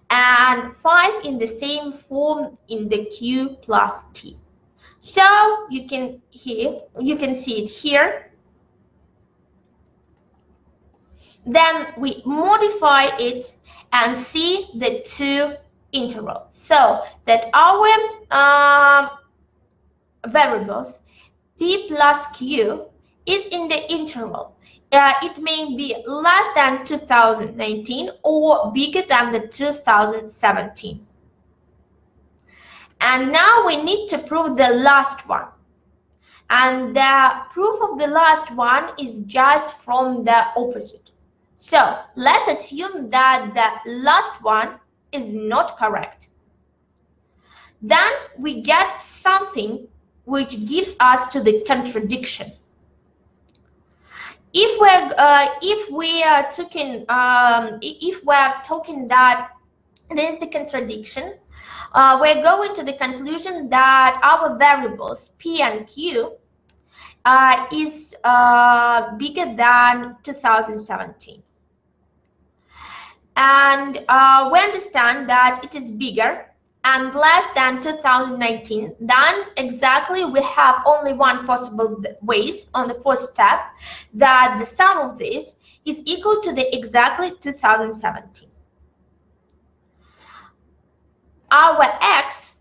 and 5 in the same form in the q plus t. So you can see it here. Then we modify it and see the 2 intervals, so that our variables p plus q is in the interval. It may be less than 2019 or bigger than the 2017. And now we need to prove the last one. And the proof of the last one is just from the opposite. So let's assume that the last one is not correct. Then we get something which gives us to the contradiction. If we're talking that this is the contradiction, we're going to the conclusion that our variables P and Q is bigger than 2017. And we understand that it is bigger and less than 2019, then exactly we have only one possible ways on the first step, that the sum of this is equal to the exactly 2017. Our x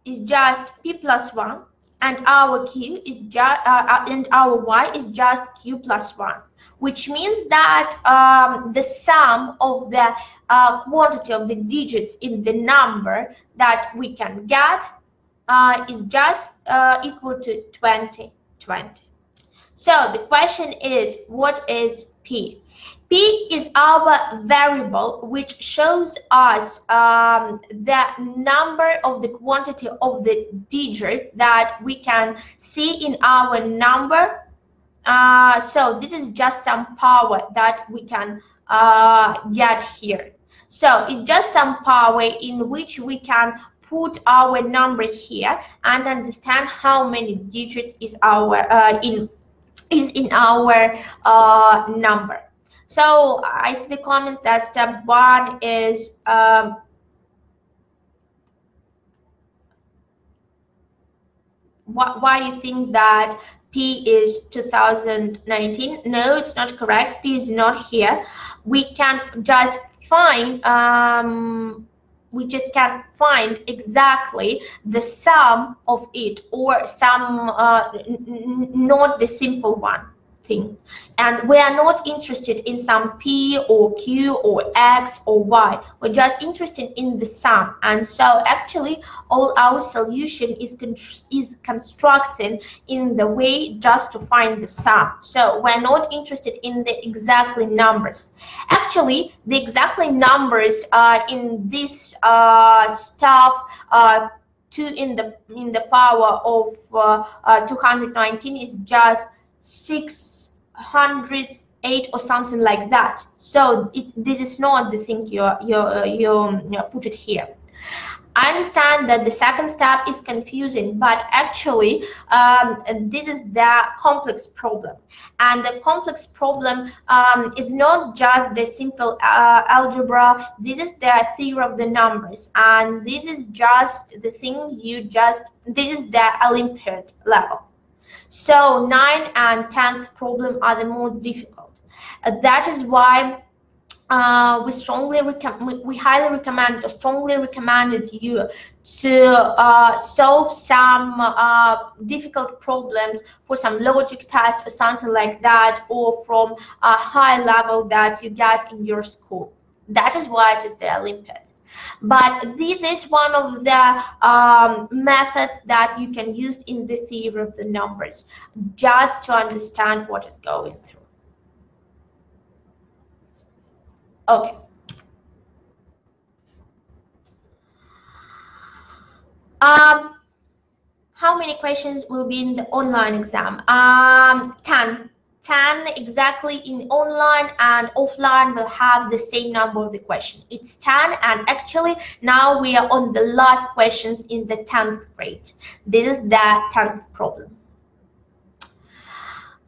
is just p plus 1, and our q is just and our y is just q plus 1, which means that the sum of the quantity of the digits in the number that we can get is just equal to 20. So the question is, what is p? P is our variable which shows us the number of the quantity of the digit that we can see in our number. So this is just some power that we can get here. So it's just some power in which we can put our number here and understand how many digits is our in our number. So I see the comments that step 1 is why you think that P is 2019? No, it's not correct. P is not here. We can just find exactly the sum of it, or some not the simple one thing. And we are not interested in some P or Q or X or Y. We're just interested in the sum. And so actually all our solution is constructed in the way just to find the sum. So we're not interested in the exactly numbers. Actually, the exactly numbers in this stuff 2 in the power of 219 is just 608 or something like that. So this is not the thing you put it here. I understand that the second step is confusing, but actually this is the complex problem. And the complex problem is not just the simple algebra. This is the theory of the numbers. And this is just the thing this is the Olympiad level. So 9th and 10th problem are the most difficult. That is why we highly recommend, or strongly recommended you to solve some difficult problems for some logic tests or something like that, or from a high level that you get in your school. That is why it is the Olympiad. But this is one of the methods that you can use in the theory of the numbers, just to understand what is going through. Okay. How many questions will be in the online exam? 10. 10 exactly in online, and offline will have the same number of the question. It's 10, and actually now we are on the last questions in the 10th grade. This is the 10th problem.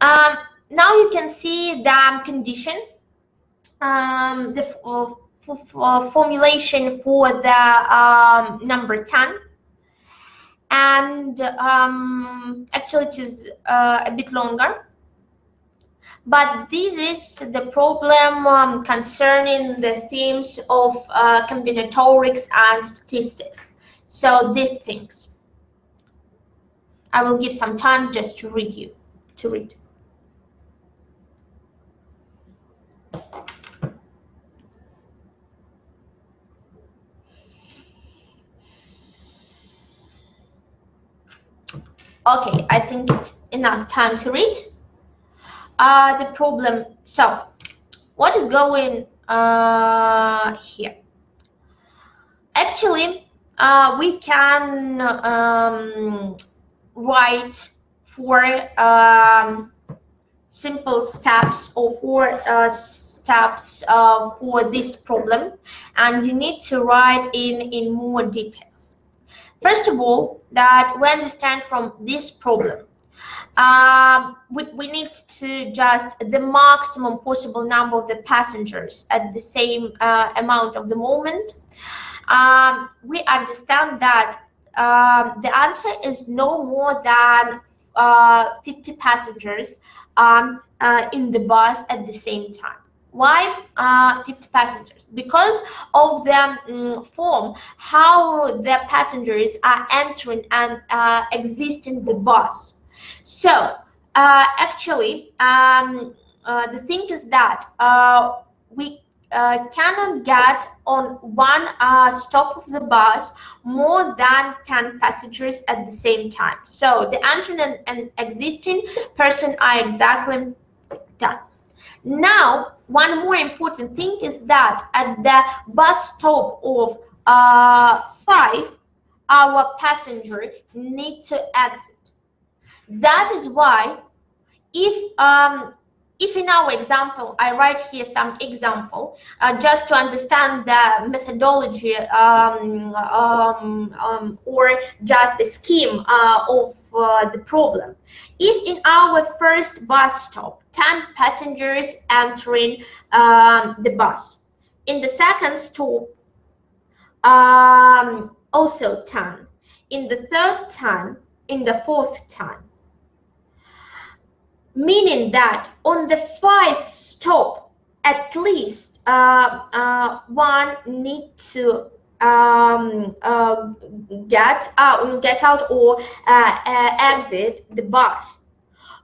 Now you can see the condition, the formulation for the number 10. And actually it is a bit longer, but this is the problem concerning the themes of combinatorics and statistics. So these things I will give some time just to read. Okay, I think it's enough time to read the problem. So, what is going here? Actually, we can write four simple steps or four steps for this problem, and you need to write in more details. First of all, that we understand from this problem, we need to just the maximum possible number of the passengers at the same amount of the moment. We understand that the answer is no more than 50 passengers in the bus at the same time. Why 50 passengers? Because of the form how the passengers are entering and exiting the bus. So actually, the thing is that we cannot get on one stop of the bus more than 10 passengers at the same time. So the entering and exiting person are exactly 10. Now, one more important thing is that at the bus stop of 5, our passenger needs to exit. That is why if in our example, I write here some example just to understand the methodology or just the scheme of the problem. If in our first bus stop, 10 passengers entering the bus, in the second stop, also 10, in the third 10, in the fourth 10. Meaning that on the 5th stop, at least one need to get out or exit the bus,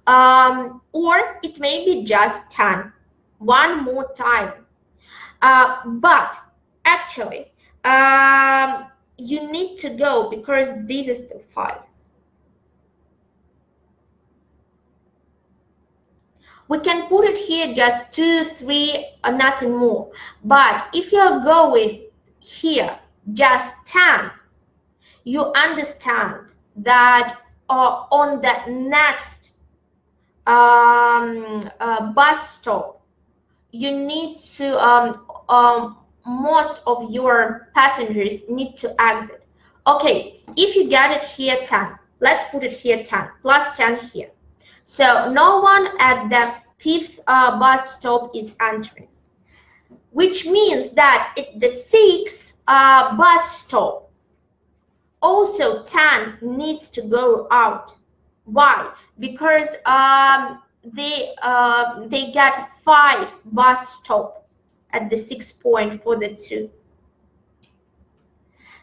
or it may be just 10 one more time, but actually you need to go because this is the 5. We can put it here just 2, 3, or nothing more. But if you're going here just 10, you understand that on the next bus stop, you need to, most of your passengers need to exit. Okay, if you get it here 10, let's put it here 10, plus 10 here. So no one at the 5th bus stop is entering, which means that at the 6th bus stop, also 10 needs to go out. Why? Because they get 5 bus stop at the 6th point for the 2.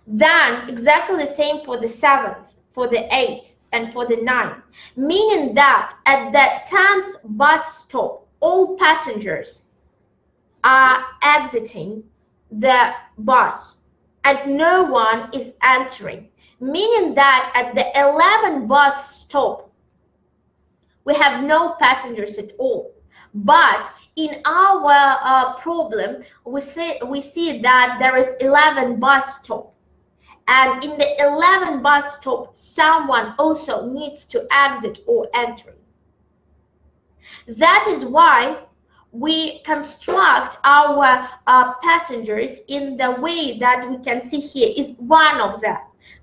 Then exactly the same for the 7th, for the 8th, and for the 9th, meaning that at the 10th bus stop, all passengers are exiting the bus and no one is entering, meaning that at the 11th bus stop, we have no passengers at all. But in our problem, we see that there is 11 bus stop. And in the 11th bus stop, someone also needs to exit or enter. That is why we construct our passengers in the way that we can see here is one of them.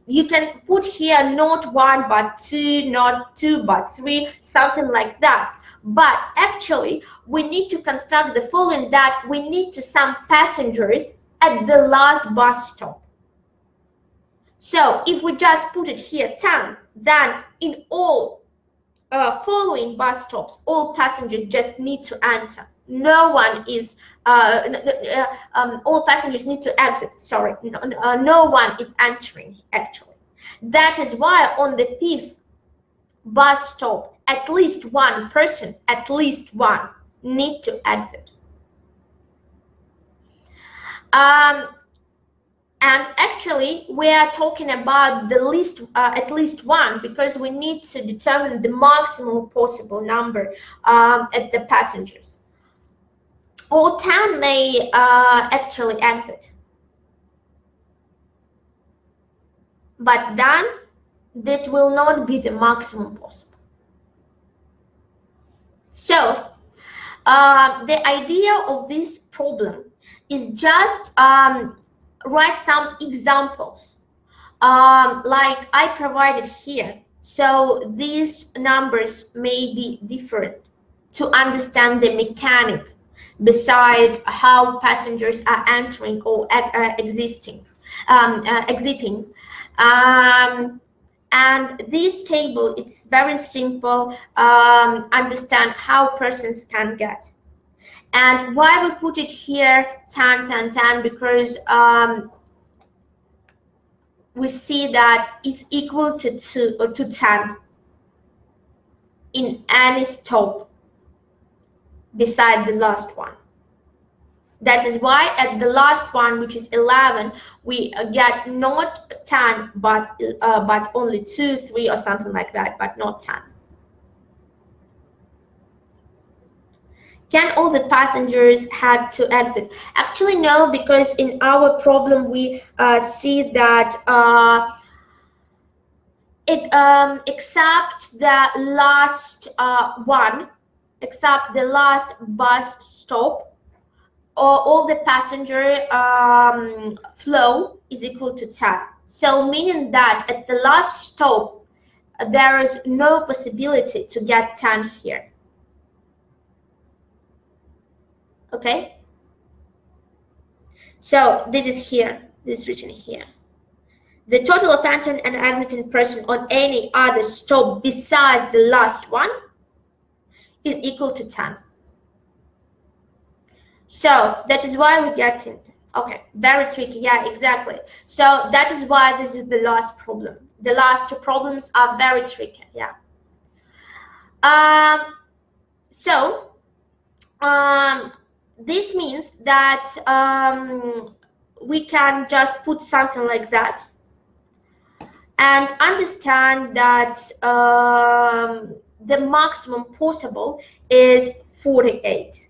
You can put here not 1 but 2, not 2 but 3, something like that. But actually, we need to construct the following, that we need to some passengers at the last bus stop. So if we just put it here 10, then in all following bus stops, all passengers just need to enter. No one is, all passengers need to exit, sorry, no one is entering actually. That is why on the 5th bus stop, at least one person, at least one, need to exit. And actually, we are talking about the least, at least one, because we need to determine the maximum possible number at the passengers. All 10 may actually exit. But then, that will not be the maximum possible. So, the idea of this problem is just write some examples like I provided here. So these numbers may be different to understand the mechanic beside how passengers are entering or exiting. And this table, it's very simple, understand how persons can get. And why we put it here 10, 10, 10, because we see that it's equal to 2 or to 10 in any stop beside the last one. That is why at the last one, which is 11, we get not 10, but only 2, 3, or something like that, but not 10. Can all the passengers have to exit? Actually, no, because in our problem we see that except the last one, except the last bus stop, all the passenger flow is equal to 10. So meaning that at the last stop, there is no possibility to get 10 here. Okay? So this is here, this is written here. The total of entering and exiting person on any other stop besides the last one is equal to 10. So that is why we get it. Okay, very tricky. Yeah, exactly. So that is why this is the last problem. The last two problems are very tricky. Yeah. This means that we can just put something like that and understand that the maximum possible is 48.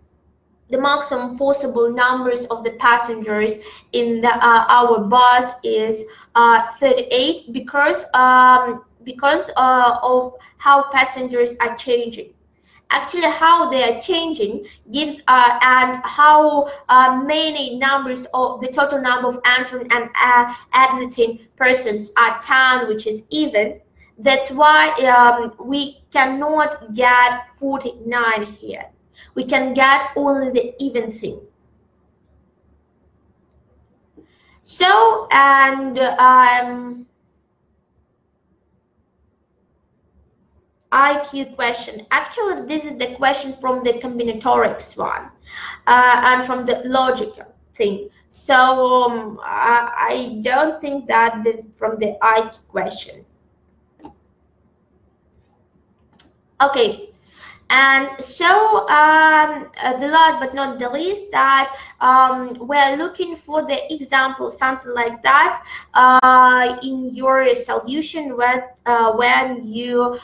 The maximum possible numbers of the passengers in our bus is 38 because of how passengers are changing. Actually, how they are changing gives and how many numbers of the total number of entering and exiting persons are 10, which is even. That's why we cannot get 49 here. We can get only the even thing. So, and IQ question. Actually, this is the question from the combinatorics one and from the logical thing. So I don't think that this is from the IQ question. Okay. And so the last but not the least, that we're looking for the example, something like that, in your solution when you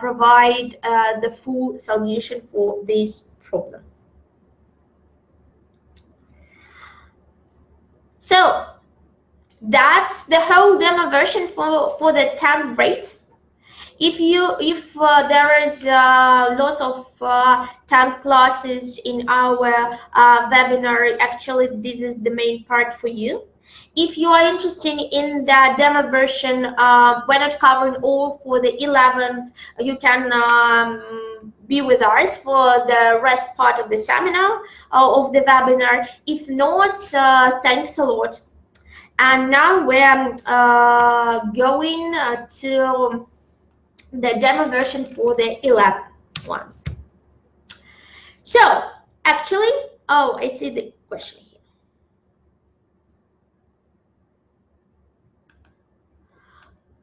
provide the full solution for this problem. So that's the whole demo version for the temp rate. If there is lots of temp classes in our webinar, actually this is the main part for you. If you are interested in the demo version, we're not covering all for the 11th. You can be with us for the rest part of the seminar of the webinar. If not, thanks a lot. And now we're going to the demo version for the 11th one. So actually, oh, I see the question here.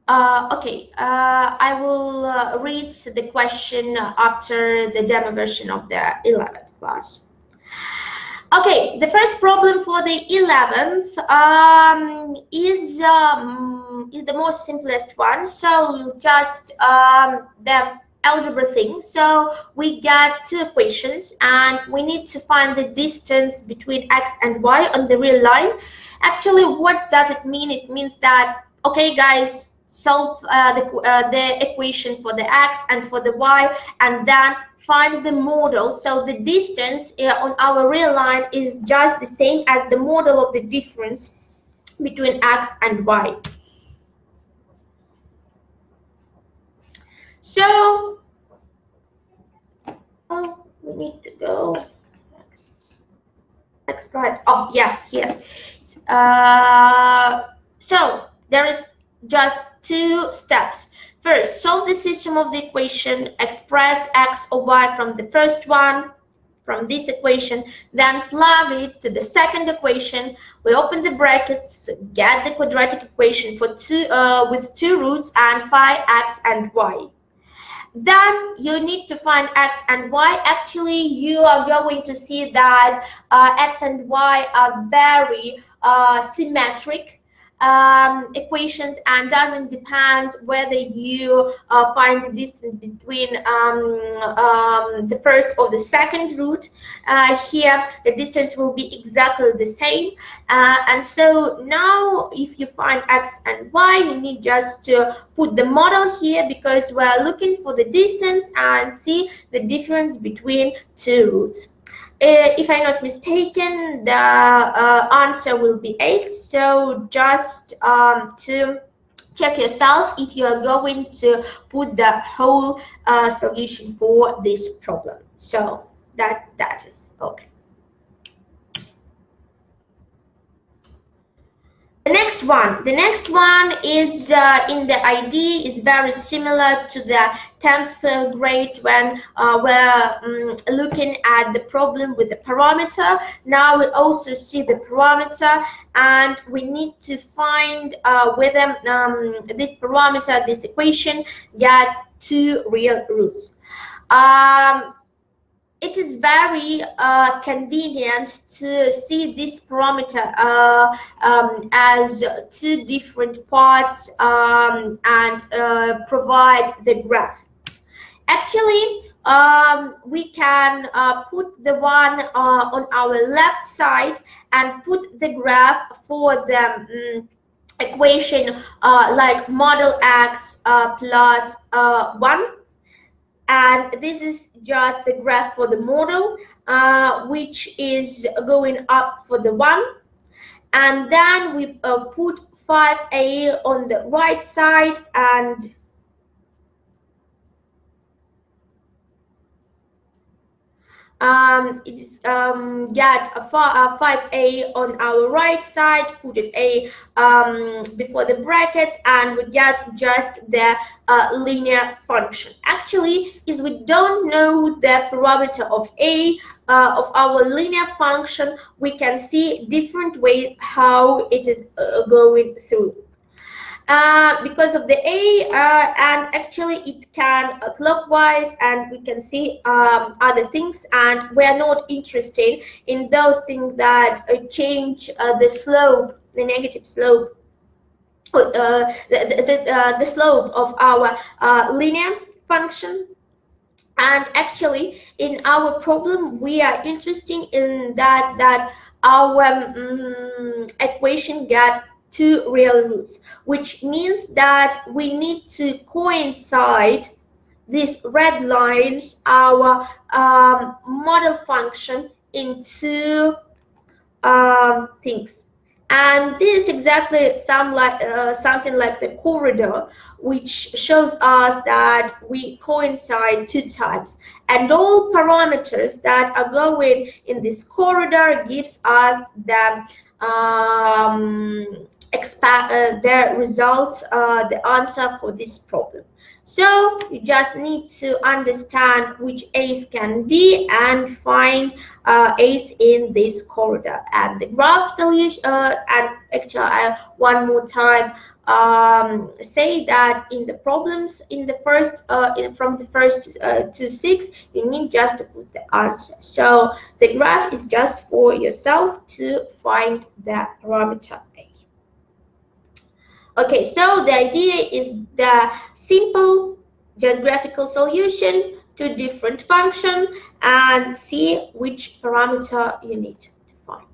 Okay, I will read the question after the demo version of the 11th class. Okay, the first problem for the 11th is the most simplest one. So we'll just the algebra thing. So we got two equations, and we need to find the distance between x and y on the real line. Actually, what does it mean? It means that, okay, guys, solve the equation for the x and for the y, and then find the model. So the distance on our real line is just the same as the model of the difference between x and y. So we need to go next slide. Oh yeah, here. So there is just two steps. First, solve the system of the equation, express x or y from the first one, from this equation, then plug it to the second equation. We open the brackets, get the quadratic equation for with two roots and phi x and y. Then you need to find x and y. Actually, you are going to see that x and y are very symmetric equations, and doesn't depend whether you find the distance between the first or the second root. Here the distance will be exactly the same, and so now if you find x and y, you need just to put the model here, because we are looking for the distance and see the difference between two roots. If I'm not mistaken, the answer will be 8. So just to check yourself if you are going to put the whole solution for this problem. So that is okay. The next one is in the ID is very similar to the 10th grade when we're looking at the problem with the parameter. Now we also see the parameter, and we need to find whether this parameter, this equation, gets two real roots. It is very convenient to see this parameter as two different parts and provide the graph. Actually, we can put the one on our left side and put the graph for the equation like model x plus 1. And this is just the graph for the model, which is going up for the 1. And then we put 5a on the right side, and it is get a 5a on our right side, put it a before the brackets, and we get just the linear function. Actually, is we don't know the parameter of a of our linear function, we can see different ways how it is going through. Because of the A, and actually it can clockwise, and we can see other things, and we are not interested in those things that change the slope, the negative slope, the slope of our linear function. And actually in our problem we are interested in that our equation get two real roots, which means that we need to coincide these red lines, our model function, into things. And this is exactly something like the corridor, which shows us that we coincide two types, and all parameters that are going in this corridor gives us the result, the answer for this problem. So you just need to understand which a's can be and find a's in this corridor. And the graph solution, and actually one more time say that in the problems in the first from the first to 6, you need just to put the answer. So the graph is just for yourself to find the parameter a. Okay, so the idea is the simple just graphical solution to different function and see which parameter you need to find.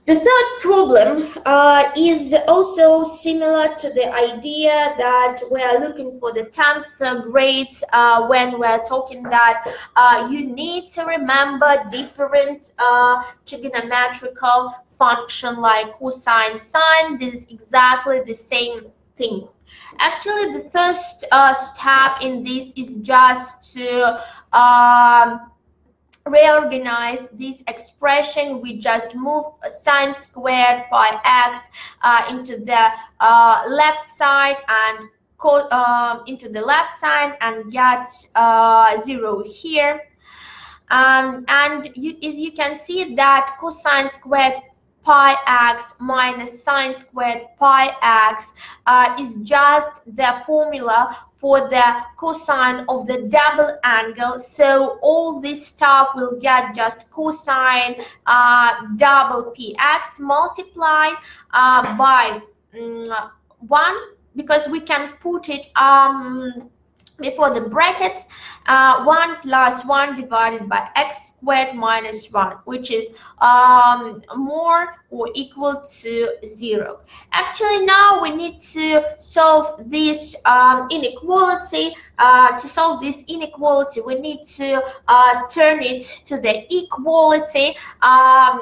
The third problem is also similar to the idea that we are looking for the 10th grade when we're talking that you need to remember different trigonometrical function like cosine, sine. This is exactly the same thing. Actually, the first step in this is just to reorganize this expression. We just move sine squared pi x into the left side and into the left side and get 0 here. And as you can see that cosine squared pi x minus sine squared pi x is just the formula for the cosine of the double angle. So all this stuff will get just cosine double px multiplied by 1, because we can put it before the brackets, 1 plus 1 divided by x squared minus 1, which is more or equal to 0. Actually, now we need to solve this inequality. To solve this inequality, we need to turn it to the equality.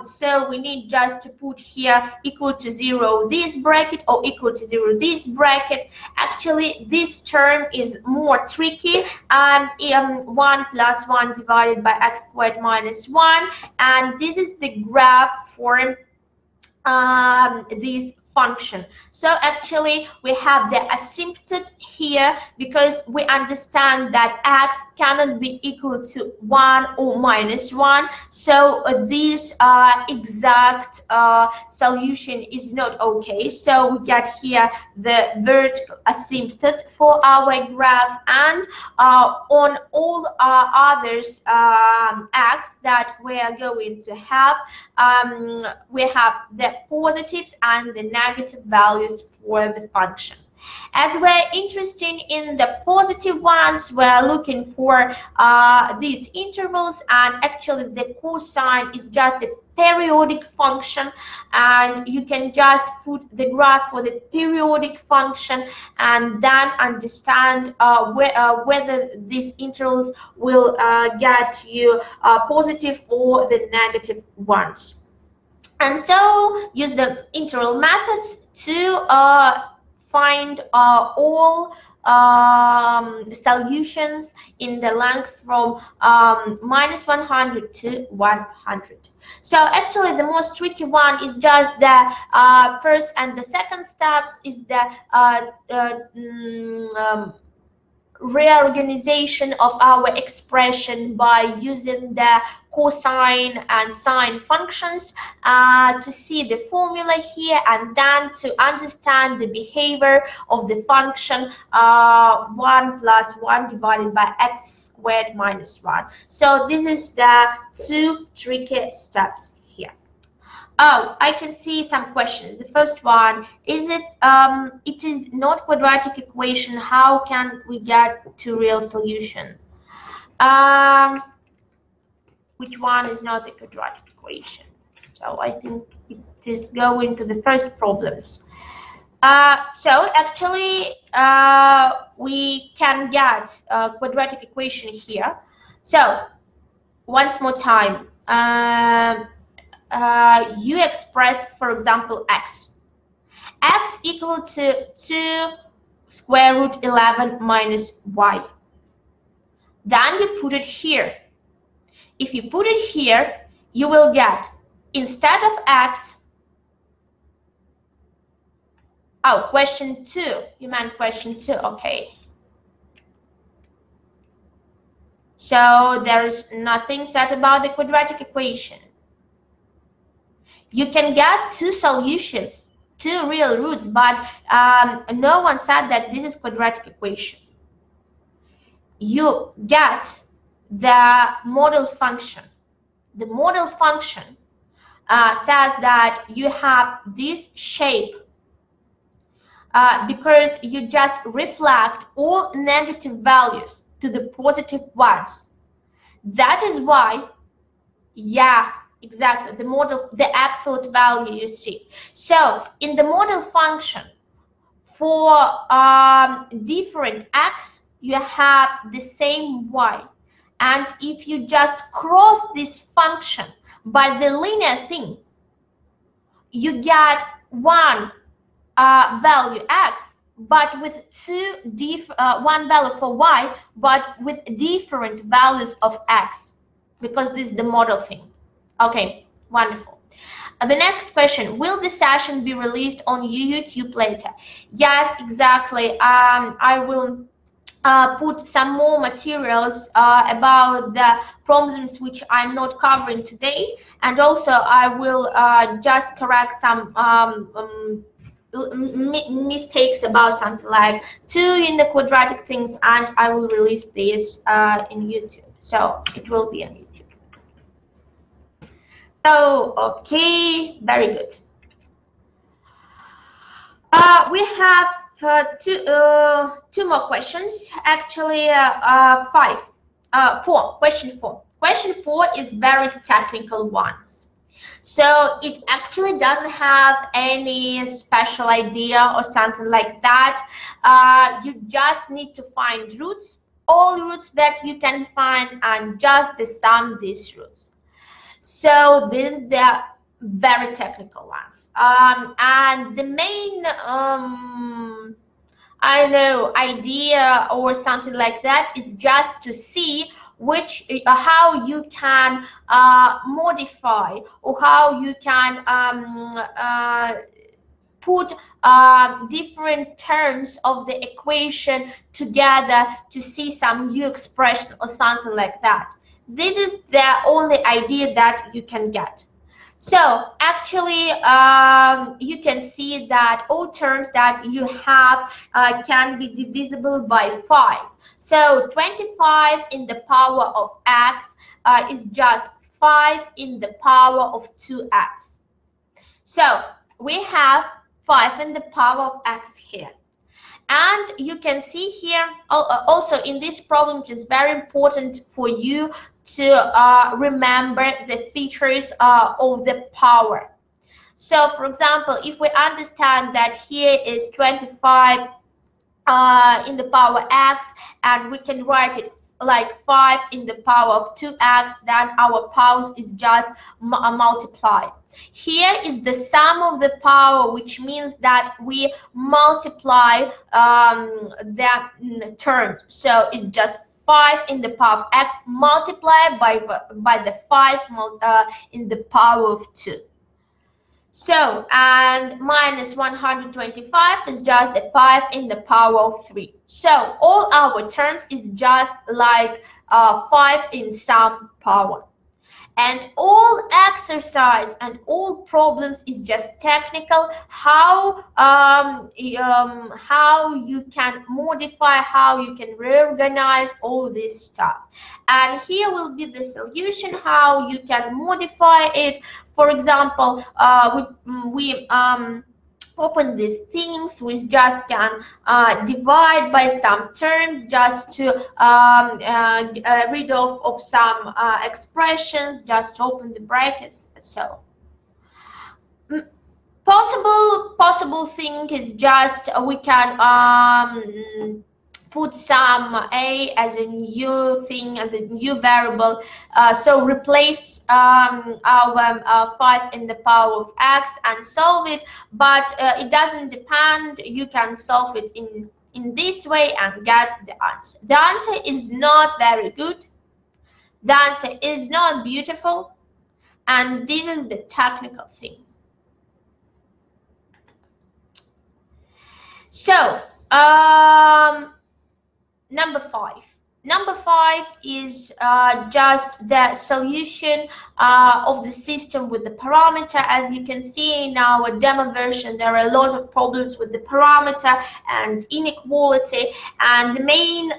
So we need just to put here equal to 0 this bracket or equal to 0 this bracket. Actually, this term is more tricky. 1 plus 1 divided by x squared minus 1, and this is the graph for this function. So actually we have the asymptote here because we understand that x cannot be equal to 1 or minus 1. So this exact solution is not okay. So we get here the vertical asymptote for our graph, and on all others x that we are going to have, we have the positives and the negative values for the function. As we're interested in the positive ones, we're looking for these intervals, and actually the cosine is just a periodic function, and you can just put the graph for the periodic function and then understand whether these intervals will get you positive or the negative ones. And so use the integral methods to find all solutions in the length from minus 100 to 100. So actually the most tricky one is just the first and the second steps is the reorganization of our expression by using the cosine and sine functions to see the formula here, and then to understand the behavior of the function 1 plus 1 divided by x squared minus 1. So this is the 2 tricky steps here. Oh, I can see some questions. The first one, is it is not quadratic equation, how can we get to real solution? Which one is not a quadratic equation? So I think it is going to the first problems. So actually we can get a quadratic equation here. So once more time, you express, for example, x equal to 2 square root 11 minus y. Then you put it here. If you put it here, you will get, instead of x, Oh, question 2. You meant question 2. Okay. So there's nothing said about the quadratic equation. You can get 2 solutions, 2 real roots, but no one said that this is quadratic equation. You get the model function. The model function says that you have this shape because you just reflect all negative values to the positive ones. That is why, yeah, exactly, the model, the absolute value you see. So in the model function, for different x, you have the same y. And if you just cross this function by the linear thing, you get one value x, but with one value for y, but with different values of x, because this is the model thing. Okay, wonderful. The next question, will the session be released on YouTube later? Yes, exactly. I will put some more materials about the problems which I'm not covering today, and also I will just correct some mistakes about something like 2 in the quadratic things, and I will release this in YouTube. So it will be on YouTube. So, okay, very good. We have two more questions. Actually, four. Question 4. Question 4 is very technical one. So it actually doesn't have any special idea or something like that. You just need to find roots, all roots that you can find, and just the sum these roots. So this is the very technical ones. And the main I don't know, idea or something like that is just to see which how you can modify, or how you can put different terms of the equation together to see some new expression or something like that. This is the only idea that you can get. So actually, you can see that all terms that you have can be divisible by 5. So 25 in the power of x is just 5 in the power of 2x. So we have 5 in the power of x here. And you can see here also in this problem, it is very important for you to remember the features of the power. So for example, if we understand that here is 25 in the power x, and we can write it like 5 in the power of 2x, then our powers is just multiply. Here is the sum of the power, which means that we multiply that term. So it's just 5 in the power of x multiplied by the 5 in the power of 2. So, and minus 125 is just the 5 in the power of 3. So, all our terms is just like 5 in some power. And all exercise and all problems is just technical, how you can modify, how you can reorganize all this stuff. And here will be the solution, how you can modify it. For example, we open these things, we just can divide by some terms just to rid of some expressions, just open the brackets. So possible thing is just we can put some a as a new thing, as a new variable. So replace our 5 in the power of x and solve it, but it doesn't depend. You can solve it in this way and get the answer. The answer is not very good. The answer is not beautiful, and this is the technical thing. So, number five. Number five is just the solution of the system with the parameter. As you can see in our demo version, there are a lot of problems with the parameter and inequality, and the main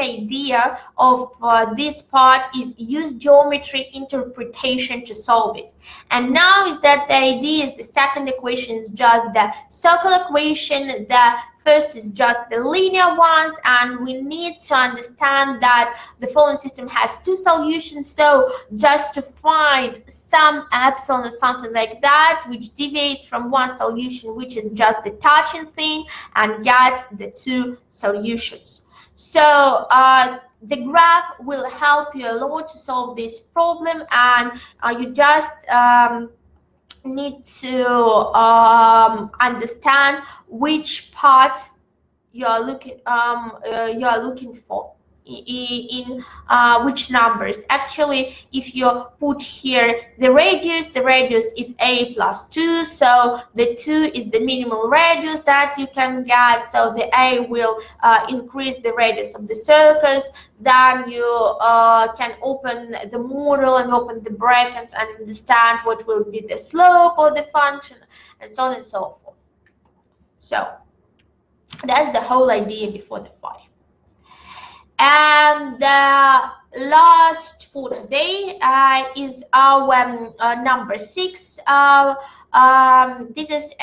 idea of this part is use geometry interpretation to solve it. And now is that the idea is the second equation is just the circle equation, the first is just the linear ones, and we need to understand that the following system has two solutions. So just to find some epsilon or something like that, which deviates from one solution, which is just the touching thing, and gets the two solutions. So the graph will help you a lot to solve this problem, and you just need to understand which part you are looking for in which numbers. Actually, if you put here the radius is a plus 2, so the 2 is the minimal radius that you can get, so the a will increase the radius of the circles. Then you can open the model and open the brackets and understand what will be the slope of the function, and so on and so forth. So that's the whole idea before the 5. And the last for today is our number 6. This is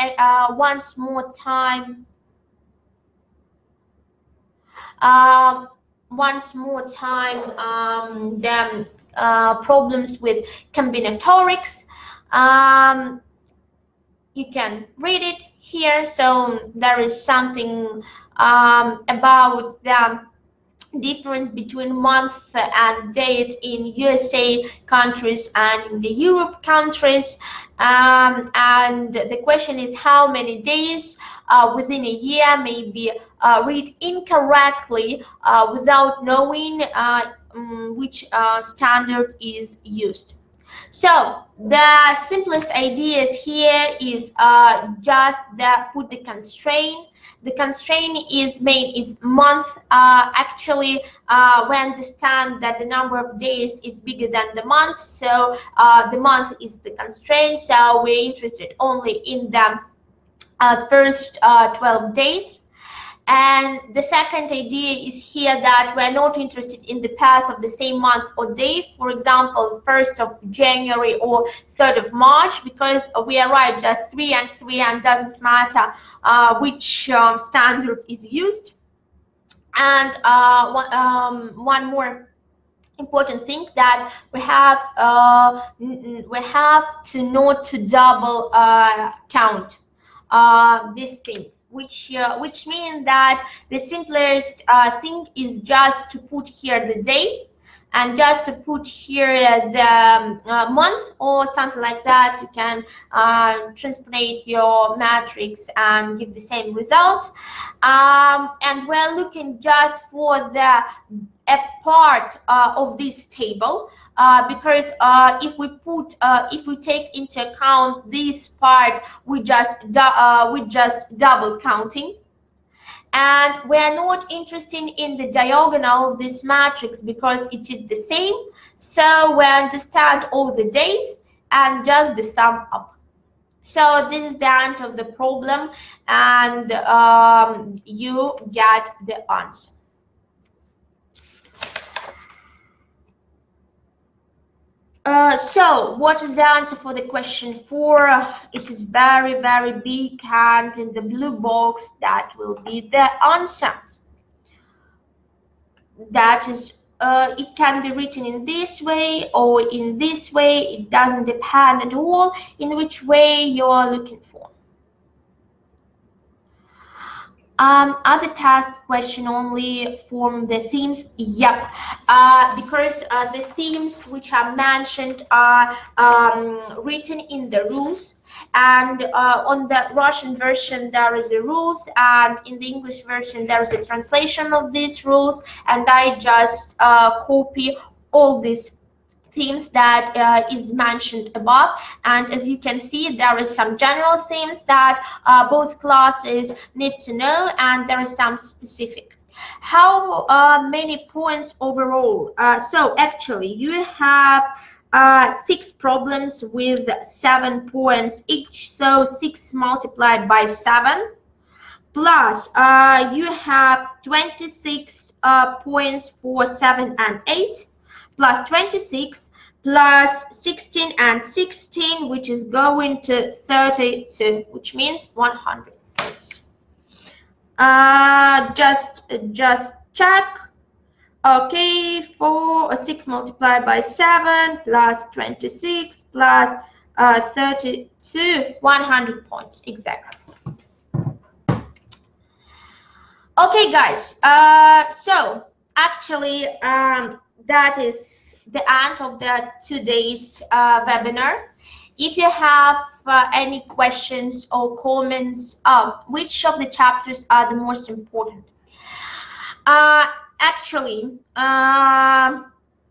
once more time the problems with combinatorics. You can read it here. So there is something about the difference between month and date in USA countries and in the Europe countries, and the question is how many days within a year may be read incorrectly without knowing which standard is used. So the simplest ideas here is just put the constraint. The constraint is month. Actually, we understand that the number of days is bigger than the month, so the month is the constraint. So we're interested only in the first 12 days. And the second idea is here that we're not interested in the pairs of the same month or day, for example, 1st of January or 3rd of March, because we arrived at 3 and 3 and doesn't matter which standard is used. And one more important thing that we have to not to double count these things, which means that the simplest thing is just to put here the day and just to put here the month or something like that. You can translate your matrix and give the same result. And we're looking just for the a part of this table, because if we take into account this part, we just double counting, and we are not interested in the diagonal of this matrix because it is the same. So we understand all the days and just the sum up. So this is the end of the problem, and you get the answer. So what is the answer for the question 4? It is very, very big, and in the blue box that will be the answer. That is, it can be written in this way or in this way. It doesn't depend at all in which way you are looking for. Other task question only from the themes. Yep, because the themes which are mentioned are written in the rules, and on the Russian version there is the rules, and in the English version there is a translation of these rules, and I just copy all these themes that is mentioned above, and as you can see, there is some general themes that both classes need to know, and there is some specific. How many points overall? So actually you have 6 problems with 7 points each, so 6 multiplied by 7, plus you have 26 points for 7 and 8, plus 26 plus 16 and 16, which is going to 32, which means 100 points. Just check. Okay, 6 multiplied by 7 plus 26 plus 32, 100 points exactly. Okay, guys. So actually, that is the end of today's webinar. If you have any questions or comments, which of the chapters are the most important? Actually,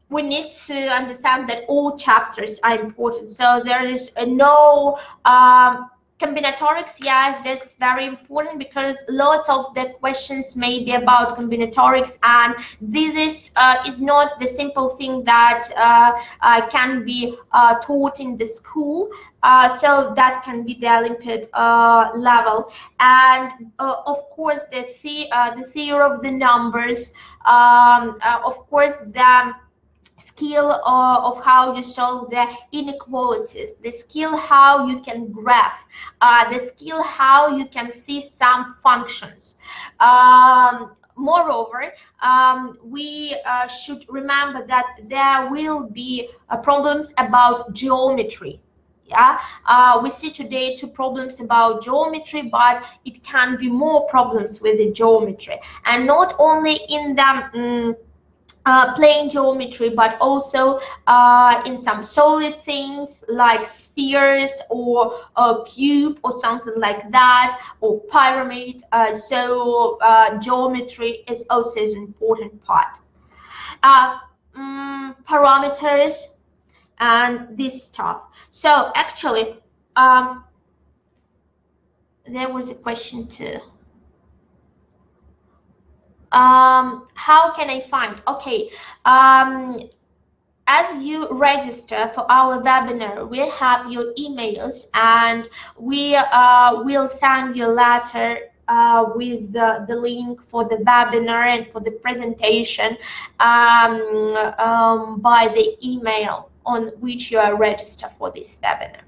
we need to understand that all chapters are important. So there is no combinatorics. Yeah, that's very important, because lots of the questions may be about combinatorics, and this is not the simple thing that can be taught in the school. So that can be the Olympiad level, and of course the theory of the numbers, of course the skill of how you solve the inequalities, the skill how you can graph, the skill how you can see some functions. Moreover, we should remember that there will be problems about geometry. Yeah, we see today 2 problems about geometry, but it can be more problems with the geometry, and not only in the plane geometry, but also in some solid things like spheres or a cube or something like that, or pyramid. So geometry is also an important part. Parameters and this stuff. So actually, there was a question too. How can I find? Okay, as you register for our webinar, we have your emails, and we will send you a letter with the link for the webinar and for the presentation by the email on which you are registered for this webinar.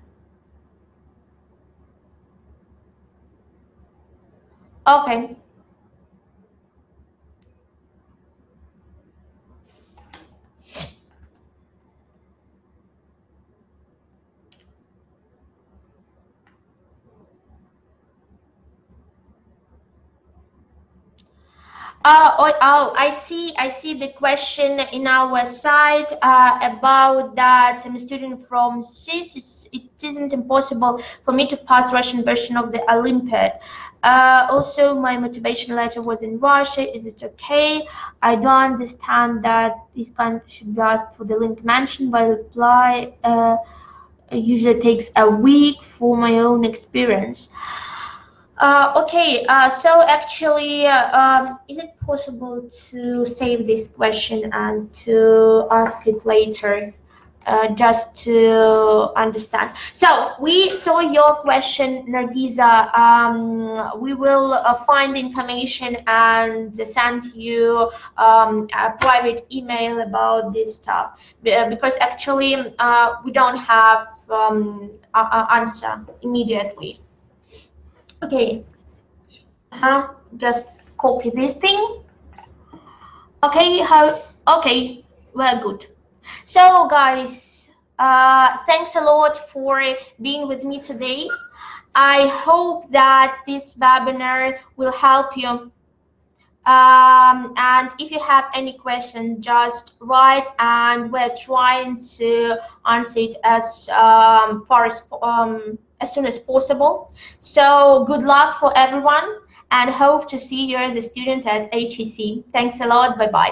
Okay. I see the question in our site about that I'm a student from Scinces. It isn't impossible for me to pass Russian version of the Olympiad. Also, my motivation letter was in Russia. Is it okay? I don't understand that this country should be asked for the link mentioned, but reply usually takes a week for my own experience. Okay, so actually, is it possible to save this question and to ask it later, just to understand? So we saw your question, Nargiza. We will find information and send you a private email about this stuff, because actually we don't have an answer immediately. Okay, just copy this thing. Okay, okay, well, good. So guys, thanks a lot for being with me today. I hope that this webinar will help you. And if you have any question, just write, and we're trying to answer it as soon as possible. So good luck for everyone, and hope to see you as a student at HEC. Thanks a lot. Bye bye.